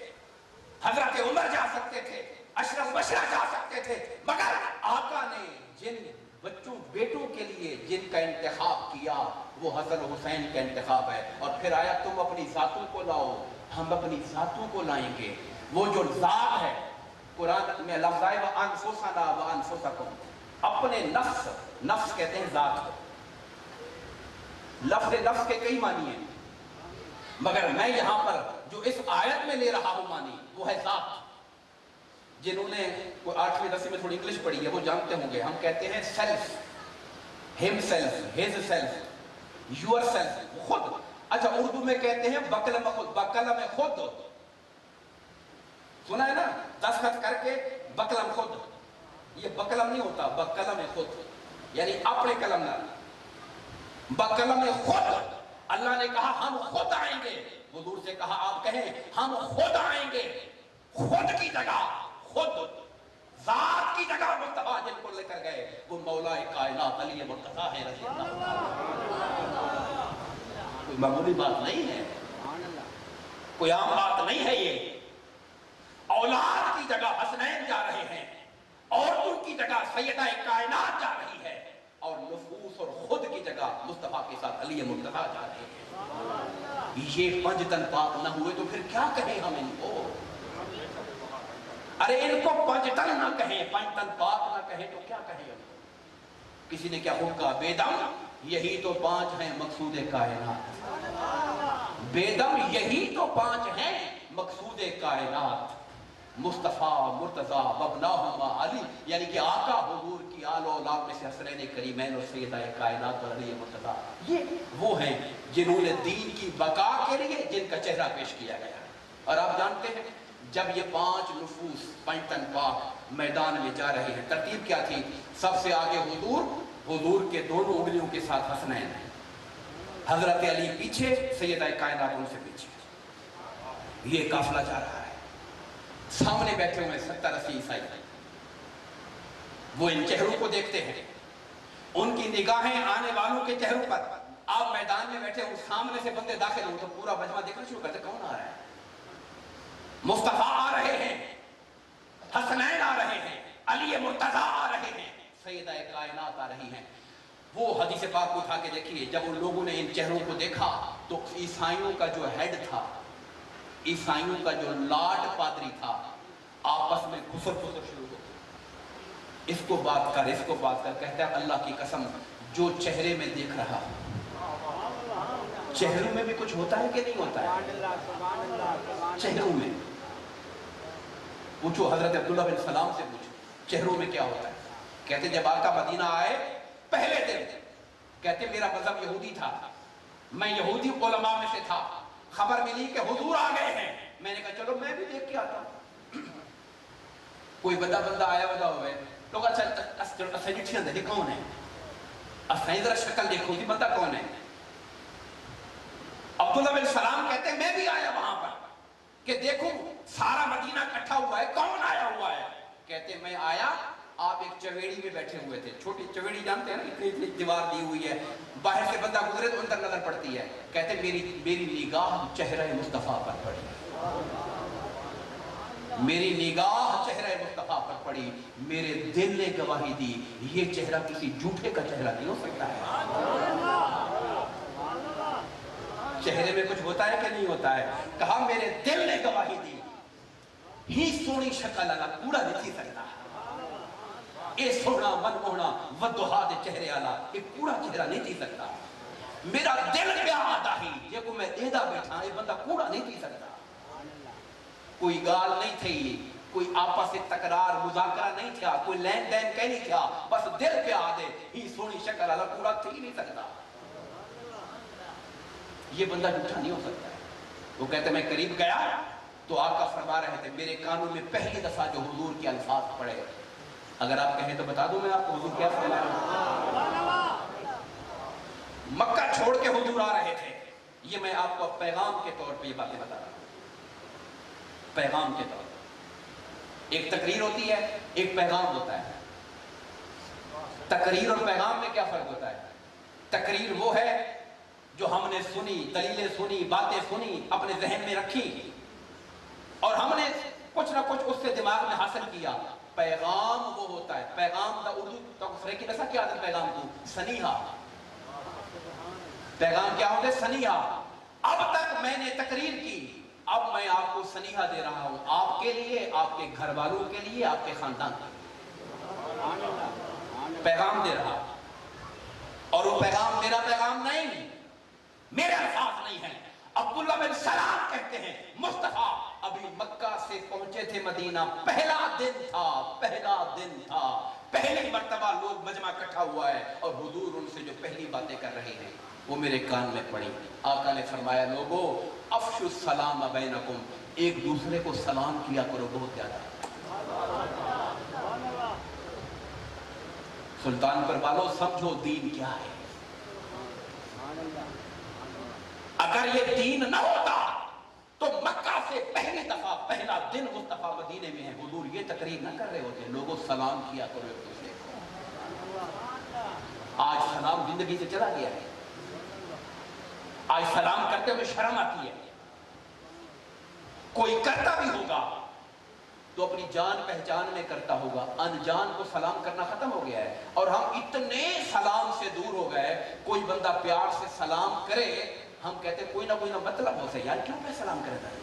حضرت عمر جا سکتے تھے، اشرف بشرا جا سکتے تھے، مگر آقا نے جن بچوں بیٹوں کے لیے جن کا انتخاب کیا وہ حسن حسین کا انتخاب ہے۔ اور پھر آیا تم اپنی ذاتوں کو لاؤ، ہم اپنی ذاتوں کو لائیں گے۔ وہ جو ذات ہے، قرآن میں لفظ آئے وَأَنفُسَنَا وَأَنفُسَكُمْ، اپنے نفس، نفس کہتے ہیں ذات کو، لفظ نفس کے کئی معنی ہیں، مگر میں یہاں پر جو اس آیت میں لے رہا ہوں معنی وہ ہے ذات۔ جنہوں نے 8ویں 10ویں میں تھوڑی انگلش پڑھی ہے وہ جانتے ہوں گے، ہم کہتے ہیں سیلف، ہم self, his self, your self, خود۔ اچھا اردو میں کہتے ہیں بقلم خود، بقلم خود، سنا ہے نا، دستخط کر کے بقلم خود، یہ بقلم نہیں ہوتا، بقلم خود یعنی اپنے قلم نہ، بقلم خود۔ اللہ نے کہا ہم خود آئیں گے، حضور سے کہا آپ کہیں ہم خود آئیں گے، خود کی جگہ، خود ذات کی جگہ مصطفیٰ جن کو لے کر گئے وہ مولا کائنات علی مرتضیٰ ہے رضی اللہ عنہ۔ کوئی معمولی بات نہیں ہے، کوئی عام بات نہیں ہے، یہ اولاد کی جگہ حسنین جا رہے ہیں، عورتوں کی جگہ سیدہ کائنات جا رہی ہے، اور نفوس اور خود کی جگہ مصطفیٰ کے ساتھ علی مرتضیٰ جا رہے ہیں۔ یہ پنج تن پاک نہ ہوئے تو پھر کیا کہیں ہم ان کو؟ ارے ان کو پنج تن نہ کہیں، پنج تن پاک نہ کہیں تو کیا کہیں ہم؟ کسی نے کیا خوب کہا، بے دم یہی تو پانچ ہیں مقصود کائنات، بے دم یہی تو پانچ ہیں مقصود کائنات، مصطفیٰ مرتضیٰ وابناہما علی، یعنی کہ آقا حضور کی آل و اولاد میں سے حسنین کریمین اور سیدہ کائنات اور علی مرتضیٰ، یہ وہ ہیں جنہوں نے دین کی بقا کے لیے جن کا چہرہ پیش کیا گیا ہے۔ اور آپ جانتے ہیں جب یہ پانچ نفوس پنج تن پاک میدان میں جا رہے ہیں، ترتیب کیا تھی؟ سب سے آگے حضور، حضور کے دونوں انگلیوں کے ساتھ حسنین، حضرت علی پیچھے، سیدہ کائنات ان سے پیچھے، یہ قافلہ جا رہا ہے۔ سامنے بیٹھے ہوئے 70-80 عیسائی، وہ ان چہروں کو دیکھتے ہیں، ان کی نگاہیں آنے والوں کے چہروں پر۔ آپ میدان میں بیٹھے ہوں، سامنے سے بندے داخل ہوں تو پورا مجمع دیکھنا شروع کرتے، کون آ رہا ہے؟ مصطفیٰ آ رہے ہیں، حسنین آ رہے ہیں، علی مرتضیٰ آ رہے ہیں، سیدہ کائنات آ رہی ہیں۔ وہ حدیث پاک کو اٹھا کے دیکھیے، جب ان لوگوں نے ان چہروں کو دیکھا تو عیسائیوں کا جو ہیڈ تھا، عیسائیوں کا جو لاٹ پادری تھا، آپس میں گھسر شروع ہو گئی، اس کو بات کر، اس کو بات کر، کہتا ہے اللہ کی قسم جو چہرے میں دیکھ رہا ہوں، چہروں میں بھی کچھ ہوتا ہے کہ نہیں ہوتا ہے؟ چہروں میں پوچھو، حضرت عبداللہ بن سلام سے پوچھو چہروں میں کیا ہوتا ہے۔ کہتے جب آقا مدینہ آئے پہلے دن، کہتے میرا مذہب یہودی تھا، میں یہودی علماء میں سے تھا، خبر ملی کہ حضور آ گئے ہیں، میں نے کہا چلو میں بھی دیکھ کے آتا ہوں۔ کوئی بندہ آیا ہوئے لوگ، اچھا دیکھے کون ہے، اچھا ذرا شکل دیکھو کہ بندہ کون ہے۔ عبداللہ بن سلام کہتے ہیں میں بھی آیا وہاں پر کہ دیکھوں سارا مدینہ اکٹھا ہوا ہے، کون آیا ہوا ہے؟ کہتے ہیں میں آیا، آپ ایک چویڑی میں بیٹھے ہوئے تھے، چھوٹی چویڑی جانتے ہیں نا، اتنی دیوار دی ہوئی ہے، باہر سے بندہ گزرے تو اندر نظر پڑتی ہے۔ کہتے ہیں میری نگاہ چہرہ مصطفیٰ پر پڑی، میری نگاہ چہرہ مصطفیٰ پر پڑی، میرے دل نے گواہی دی یہ چہرہ کسی جھوٹے کا چہرہ نہیں ہو سکتا ہے۔ چہرے میں کچھ ہوتا ہے کہ نہیں ہوتا ہے؟ کہا میرے دل نے گواہی دی ہی سونی شکل والا کوڑا نہیں تھی سکتا اے سونا منموہنا ودوہا دے چہرے والا یہ کوڑا چہرہ نہیں تھی سکتا میرا دل پہ آتا ہی یہ کو میں دیدہ بیٹھا یہ بندہ کوڑا نہیں تھی سکتا کوئی گال نہیں تھی کوئی آپس سے تکرار مذاکرہ نہیں تھا کوئی لین دین کہیں نہیں تھا بس دل پہ آدھے ہی سونی شکل والا کوڑا تھی نہیں سکتا یہ بندہ جھوٹا نہیں ہو سکتا ہے وہ کہتے میں قریب گیا تو آقا فرما رہے تھے میرے کانوں میں پہلی دفعہ جو حضور کے الفاظ پڑے اگر آپ کہیں تو بتا دوں میں آپ کو حضور کیا فرما رہا ہوں مکہ چھوڑ کے حضور آ رہے تھے یہ میں آپ کو پیغام کے طور پہ یہ باتیں بتا رہا ہوں پیغام کے طور پر ایک تقریر ہوتی ہے ایک پیغام ہوتا ہے تقریر اور پیغام میں کیا فرق ہوتا ہے تقریر وہ ہے جو ہم نے سنی دلیلیں سنی باتیں سنی اپنے ذہن میں رکھی اور ہم نے کچھ نہ کچھ اس سے دماغ میں حاصل کیا پیغام وہ ہوتا ہے پیغام دا اردو تفسیر کی ایسا کیا ہے پیغام کو سنیحہ پیغام کیا ہوتا ہے سنیحہ اب تک میں نے تقریر کی اب میں آپ کو سنیحہ دے رہا ہوں آپ کے لیے آپ کے گھر والوں کے لیے آپ کے خاندان کے لیے پیغام دے رہا اور وہ پیغام میرا پیغام نہیں میرے الفاظ نہیں ہیں عبداللہ بن سلام کہتے ہیں مصطفیٰ ابھی مکہ سے پہنچے تھے مدینہ پہلا دن تھا پہلی مرتبہ لوگ مجمع اکٹھا ہوا ہے اور حضور ان سے جو پہلی باتیں کر رہے ہیں وہ میرے کان میں پڑی آقا نے فرمایا لوگو افشوا السلام بینکم ایک دوسرے کو سلام کیا کرو بہت زیادہ سلطان پر والو سمجھو دین کیا ہے اگر یہ دین نہ ہوتا تو مکہ سے پہلی دفعہ پہلا دن مصطفیٰ مدینے میں ہے حضور یہ تقریر نہ کر رہے ہوتے لوگوں سلام کیا کرو ایک دوسرے کو آج سلام زندگی سے چلا گیا ہے آج سلام کرتے ہوئے شرم آتی ہے کوئی کرتا بھی ہوگا تو اپنی جان پہچان میں کرتا ہوگا انجان کو سلام کرنا ختم ہو گیا ہے اور ہم اتنے سلام سے دور ہو گئے کوئی بندہ پیار سے سلام کرے ہم کہتے ہیں کوئی نہ مطلب ہو سے یار کیوں میں سلام کرتا ہے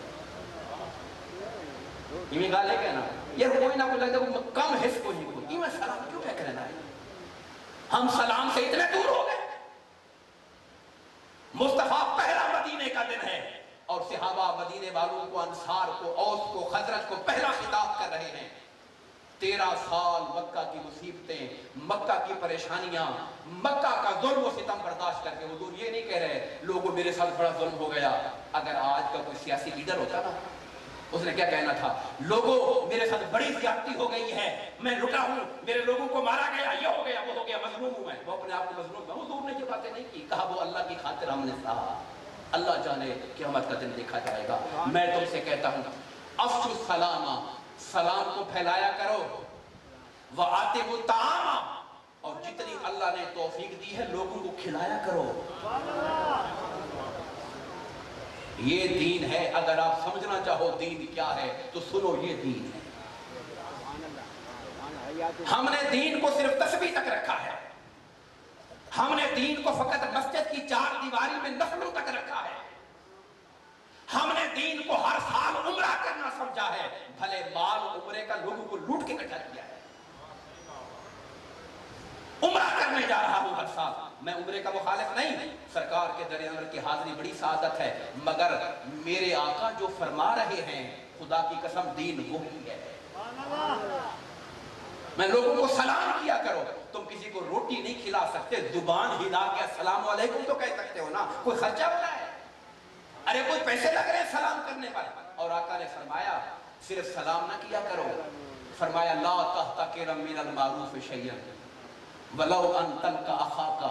یہ گالے کہنا یار کوئی نہ کوئی لگتا ہے کم حص کو ہی کوئی یہ میں سلام کیوں کہہ کرنا ہے ہم سلام سے اتنے دور ہو گئے مصطفیٰ پہلا مدینے کا دن ہے اور صحابہ مدینے والوں کو انصار کو اوس کو خزرج کو پہلا خطاب کر رہے ہیں 13 سال مکہ کی مصیبتیں مکہ کی پریشانیاں مکہ کا ظلم و ستم برداشت کر کے حضور یہ نہیں کہہ رہے لوگوں میرے ساتھ بڑا ظلم ہو گیا اگر آج کا کوئی سیاسی لیڈر ہوتا نا اس نے کیا کہنا تھا لوگوں میرے ساتھ بڑی زیادتی ہو گئی ہے میں لٹا ہوں میرے لوگوں کو مارا گیا یہ ہو گیا وہ ہو گیا مظلوم ہوں میں وہ اپنے آپ کو مظلوم ہے حضور نے یہ باتیں نہیں کی کہا وہ اللہ کی خاطر ہم نے کہا اللہ جانے قیامت کا دن دیکھا جائے گا میں تم سے کہتا ہوں افشوا السلام سلام کو پھیلایا کرو وآتِمُ الطَّعَامَ اور جتنی اللہ نے توفیق دی ہے لوگوں کو کھلایا کرو یہ دین ہے اگر آپ سمجھنا چاہو دین کیا ہے تو سنو یہ دین ہے ہم نے دین کو صرف تسبیح تک رکھا ہے ہم نے دین کو فقط مسجد کی 4 دیواری میں نفلوں تک رکھا ہے ہم نے دین کو ہر سال عمرہ کرنا سمجھا ہے بھلے مال عمرے کا لوگوں کو لوٹ کے اکٹھا کیا ہے عمرہ کرنے جا رہا ہوں ہر سال میں عمرے کا مخالف نہیں سرکار کے در انور کی حاضری بڑی سعادت ہے مگر میرے آقا جو فرما رہے ہیں خدا کی قسم دین وہی ہے میں لوگوں کو سلام کیا کرو تم کسی کو روٹی نہیں کھلا سکتے زبان ہلا کے السلام علیکم تو کہہ سکتے ہو نا کوئی خرچہ ہوتا ہے ارے کوئی پیسے لگ رہے ہیں سلام کرنے پر اور آقا نے فرمایا صرف سلام نہ کیا کرو فرمایا لا تحتقر من المعروف شیئا ولو ان تلقى اخاك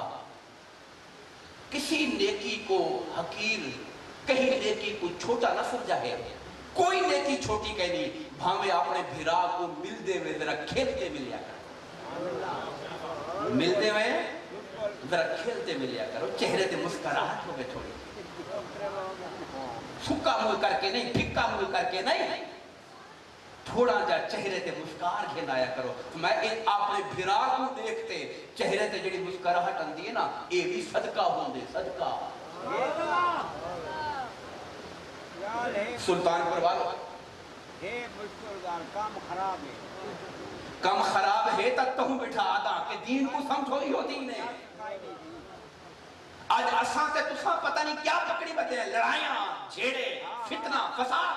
کسی نیکی کو حقیر کہیں نیکی کو چھوٹا نہ سمجھا ہے کوئی نیکی چھوٹی کہنی بھاوے اپنے بھرا کو ملتے ہوئے ذرا کھیلتے ملیا کرو ملتے ہوئے ذرا کھیلتے ملیا کرو چہرے تے مسکراہٹ ہوگے تھوڑی سکا منہ کر کے نہیں پھکا منہ کر کے نہیں تھوڑا جا چہرے تے مسکار گھنایا کرو میں اپنے بھرا کو دیکھتے چہرے تے جڑی مسکراہٹ اندی ہے نا اے بھی صدقہ ہوندے صدقہ سلطان پر والو کام خراب ہے کم خراب ہے تک تہوں بٹھا آدھا کہ دین کو سمجھو ہی ہو دین ہے آج اساں تے تساں پتہ نہیں کیا پکڑی بتے ہیں لڑائیاں جھیڑے فتنہ فساد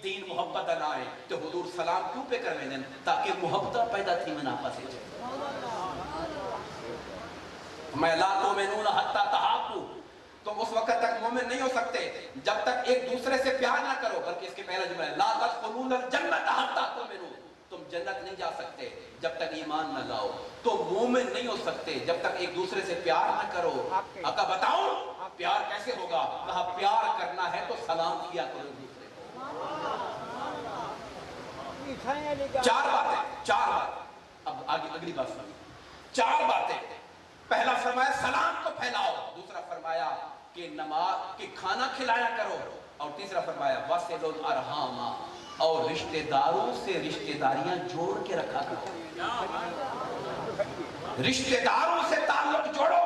دین محبت نہ آئے تو حضور سلام کیوں پہ کر دیں تاکہ محبت پیدا تھی من آپس سے میں لا تؤمنون حتی تحابوا تم اس وقت تک مومن نہیں ہو سکتے جب تک ایک دوسرے سے پیار نہ کرو بلکہ اس کے پہلا جملہ ہے لا تدخلون الجنۃ حتی تؤمنوا تم جنت نہیں جا سکتے جب تک ایمان نہ لاؤ تم مومن نہیں ہو سکتے جب تک ایک دوسرے سے پیار نہ کرو آقا بتاؤں پیار کیسے ہوگا کہا پیار کرنا ہے تو سلام کیا کرو دوسرے چار باتیں اب آگے اگلی بات سنیں چار باتیں پہلا فرمایا سلام کو پھیلاؤ دوسرا فرمایا کہ نماز کہ کھانا کھلایا کرو اور تیسرا فرمایا وصلوا الارحام اور رشتہ داروں سے رشتہ داریاں جوڑ کے رکھا کرو رشتہ داروں سے تعلق جوڑو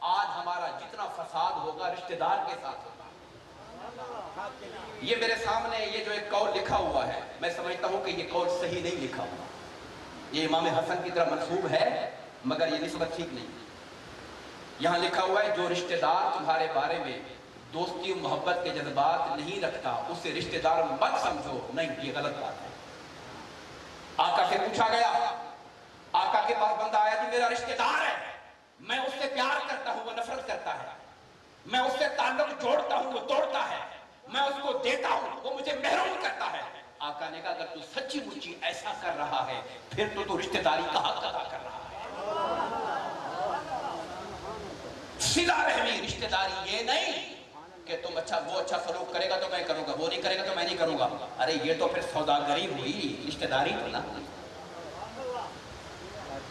آج ہمارا جتنا فساد ہوگا رشتہ دار کے ساتھ ہوگا یہ میرے سامنے یہ جو ایک قول لکھا ہوا ہے میں سمجھتا ہوں کہ یہ قول صحیح نہیں لکھا ہوا یہ امام حسن کی طرح منسوب ہے مگر یہ نسبت ٹھیک نہیں یہاں لکھا ہوا ہے جو رشتہ دار تمہارے بارے میں دوستی و محبت کے جذبات نہیں رکھتا اسے رشتہ دار مت سمجھو نہیں یہ غلط بات ہے آقا سے پوچھا گیا آقا کے پاس بندہ آیا جی میرا رشتہ دار ہے میں اس سے پیار کرتا ہوں وہ نفرت کرتا ہے میں اس سے تعلق جوڑتا ہوں وہ توڑتا ہے میں اس کو دیتا ہوں وہ مجھے محروم کرتا ہے آقا نے کہا اگر تو سچی مچی ایسا کر رہا ہے پھر تو رشتہ داری کا حق ادا کر رہا ہے صلہ رحمی رشتہ داری یہ نہیں کہ تم وہ اچھا سلوک کرے گا تو میں کروں گا وہ نہیں کرے گا تو میں نہیں کروں گا ارے یہ تو پھر سوداگری ہوئی رشتہ داری تو نہ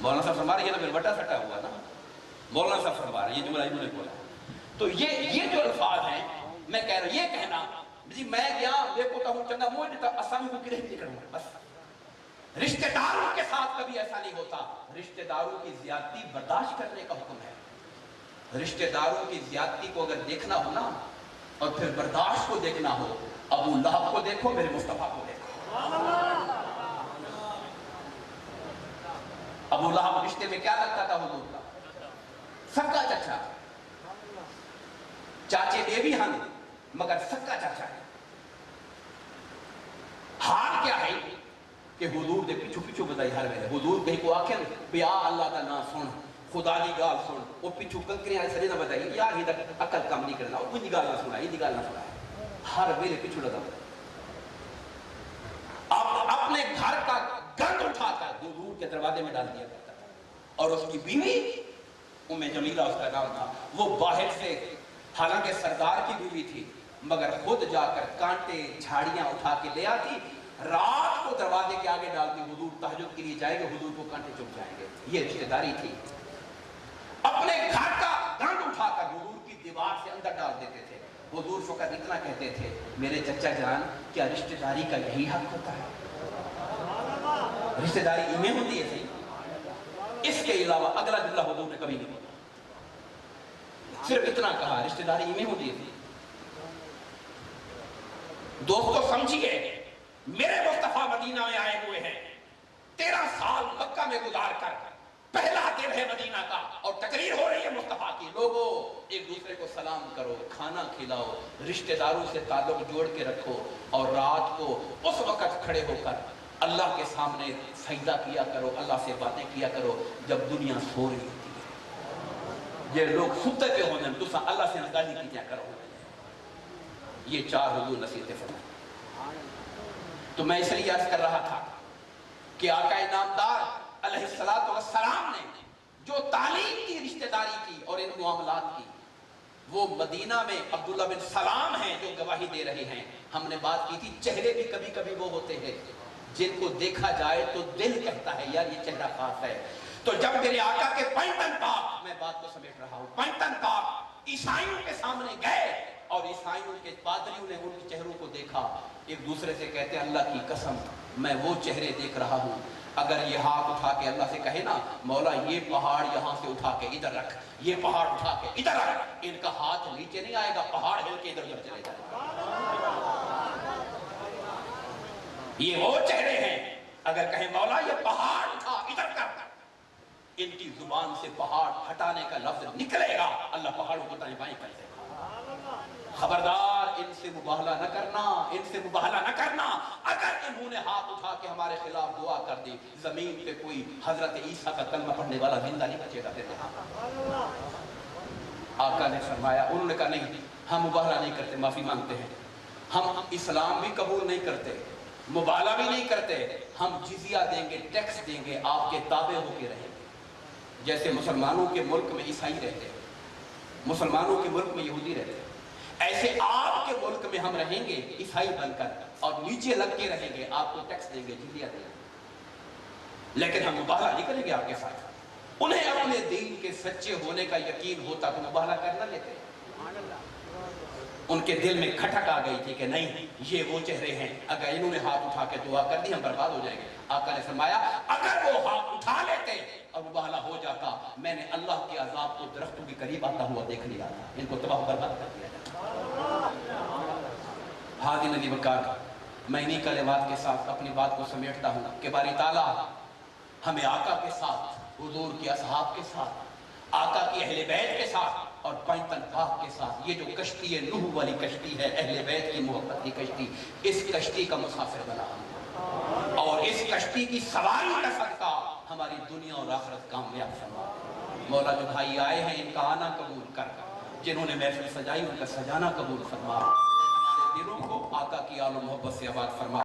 مولانا صاحب فرما رہے یہ تو پھر بٹا سٹا ہوا نا مولانا صاحب فرما رہے یہ جملہ انہوں نے بولا تو یہ جو الفاظ ہیں میں کہہ رہا ہوں یہ کہنا جی میں گیا دیکھو ہوں چنگا مجھے تو اسامی کو گرہ نہیں کروں گا بس رشتہ داروں کے ساتھ کبھی ایسا نہیں ہوتا رشتہ داروں کی زیادتی برداشت کرنے کا حکم ہے رشتہ داروں کی زیادتی کو اگر دیکھنا ہو نا اور پھر برداشت کو دیکھنا ہو ابو لہب کو دیکھو میرے مصطفیٰ کو دیکھو ابو لہب رشتے میں کیا لگتا تھا حضور کا سکا چچا چاچے بیوی ہن مگر سکا چاچا ہے حال کیا ہے کہ حضور دے پیچھو پیچھو بتائی ہر ویلے حضور کہیں کو آخر بیا اللہ کا نام سن خدا دی گال سن وہ پیچھو کنکری آئے سرے نہ بتائی یار ہی تک عقل کام نہیں کرنا اور کوئی گال نہ سنا یہ گال نہ سنا ہر ویلے پیچھو لگا آپ اپنے گھر کا گند اٹھا کر حضور کے دروازے میں ڈال دیا کرتا تھا اور اس کی بیوی ام جمیلہ اس کا نام تھا وہ باہر سے حالانکہ سردار کی بیوی تھی مگر خود جا کر کانٹے جھاڑیاں اٹھا کے لے آتی رات کو دروازے کے آگے ڈالتی حضور تہجد کے لیے جائیں گے حضور کو کانٹے چپ جائیں گے یہ رشتہ داری تھی اپنے گھر کا گند اٹھا کر حضور کی دیوار سے اندر ڈال دیتے تھے حضور فقط اتنا کہتے تھے میرے چچا جان کیا رشتہ داری کا یہی حق ہوتا ہے رشتہ داری میں ہوتی ہے صحیح اس کے علاوہ اگلا جملہ حضور نے کبھی نہیں بولا صرف اتنا کہا رشتہ داری میں ہوتی ہے دوستو سمجھیے میرے مصطفیٰ مدینہ میں آئے ہوئے ہیں 13 سال مکہ میں گزار کر پہلا دن ہے مدینہ کا اور تقریر ہو رہی ہے مصطفیٰ کی لوگوں ایک دوسرے کو سلام کرو کھانا کھلاؤ رشتہ داروں سے تعلق جوڑ کے رکھو اور رات کو اس وقت کھڑے ہو کر اللہ کے سامنے سجدہ کیا کرو اللہ سے باتیں کیا کرو جب دنیا سو رہی ہوتی ہے یہ لوگ ستے پہ ہونے تو اللہ سے نگاہی کیا کرو یہ 4 حضور نصیحتیں فرمائیں تو میں اس لیے عرض کر رہا تھا کہ آقا نامدار علیہ السلام نے جو تعلیم کی رشتہ داری کی اور ان معاملات کی وہ مدینہ میں عبداللہ بن سلام ہیں جو گواہی دے رہے ہیں ہم نے بات کی تھی چہرے بھی کبھی کبھی وہ ہوتے ہیں جن کو دیکھا جائے تو دل کہتا ہے یار یہ چہرہ خاص ہے تو جب میرے آقا کے پینتن پاک میں بات کو سمیٹ رہا ہوں پینتن پاک عیسائیوں کے سامنے گئے اور عیسائیوں کے پادریوں نے ان کے چہروں کو دیکھا ایک دوسرے سے کہتے ہیں اللہ کی قسم میں وہ چہرے دیکھ رہا ہوں اگر یہ ہاتھ اٹھا کے اللہ سے کہے نا مولا یہ پہاڑ یہاں سے اٹھا کے ادھر رکھ یہ پہاڑ اٹھا کے ادھر رکھ ان کا ہاتھ نیچے نہیں آئے گا پہاڑ ہل کے ادھر ادھر چلے جائے گا یہ وہ چہرے ہیں اگر کہیں مولا یہ پہاڑ اٹھا ادھر کر، ان کی زبان سے پہاڑ ہٹانے کا لفظ نکلے گا، اللہ پہاڑوں کو دائیں بائیں کر دے گا۔ خبردار ان سے مباہلہ نہ کرنا، ان سے مباہلہ نہ کرنا۔ اگر انہوں نے ہاتھ اٹھا کے ہمارے خلاف دعا کر دی، زمین پہ کوئی حضرت عیسیٰ کا کلمہ پڑھنے والا زندہ نہیں بچے گا پھر۔ آقا نے فرمایا، انہوں نے کہا نہیں ہم مباہلہ نہیں کرتے، معافی مانگتے ہیں، ہم اسلام بھی قبول نہیں کرتے، مباہلہ بھی نہیں کرتے، ہم جزیہ دیں گے، ٹیکس دیں گے، آپ کے تابع ہو کے رہیں گے۔ جیسے مسلمانوں کے ملک میں عیسائی رہتے ہیں، مسلمانوں کے ملک میں یہودی رہتے ہیں، ایسے آپ کے ملک میں ہم رہیں گے عیسائی بن کر، اور نیچے لگ کے رہیں گے، آپ کو ٹیکس دیں گے، جزیہ دیں گے، لیکن ہم مباہلہ نہیں کریں گے آپ کے ساتھ۔ انہیں اپنے دین کے سچے ہونے کا یقین ہوتا تو مباہلہ کرنا لیتے۔ ان کے دل میں کھٹک آ گئی تھی کہ نہیں یہ وہ چہرے ہیں، اگر انہوں نے ہاتھ اٹھا کے دعا کر دی ہم برباد ہو جائیں گے۔ آقا نے فرمایا اگر وہ ہاتھ اٹھا لیتے اور مباہلہ ہو جاتا، میں نے اللہ کے عذاب کو درختوں کے قریب آتا ہوا دیکھ لیا تھا، ان کو تباہ برباد کر دیا جاتا۔ حاضرین علی وقار، میں انہی کلمات کے ساتھ اپنی بات کو سمیٹتا ہوں کہ باری تعالیٰ ہمیں آقا کے ساتھ، حضور کی اصحاب کے ساتھ، آقا کی اہل بیت کے ساتھ اور پنجتن پاک کے ساتھ، یہ جو کشتی نوح والی کشتی ہے، اہل بیت کی محبت کی کشتی، اس کشتی کا مسافر بنا اور اس کشتی کی سواری کا صدقہ ہماری دنیا اور آخرت کامیاب فرما۔ مولا جو بھائی آئے ہیں ان کا آنا قبول کر، جنہوں نے محفل سجائی ان کا سجانا قبول فرما، ہمارے دلوں کو آقا کی آل و محبت سے آباد فرما۔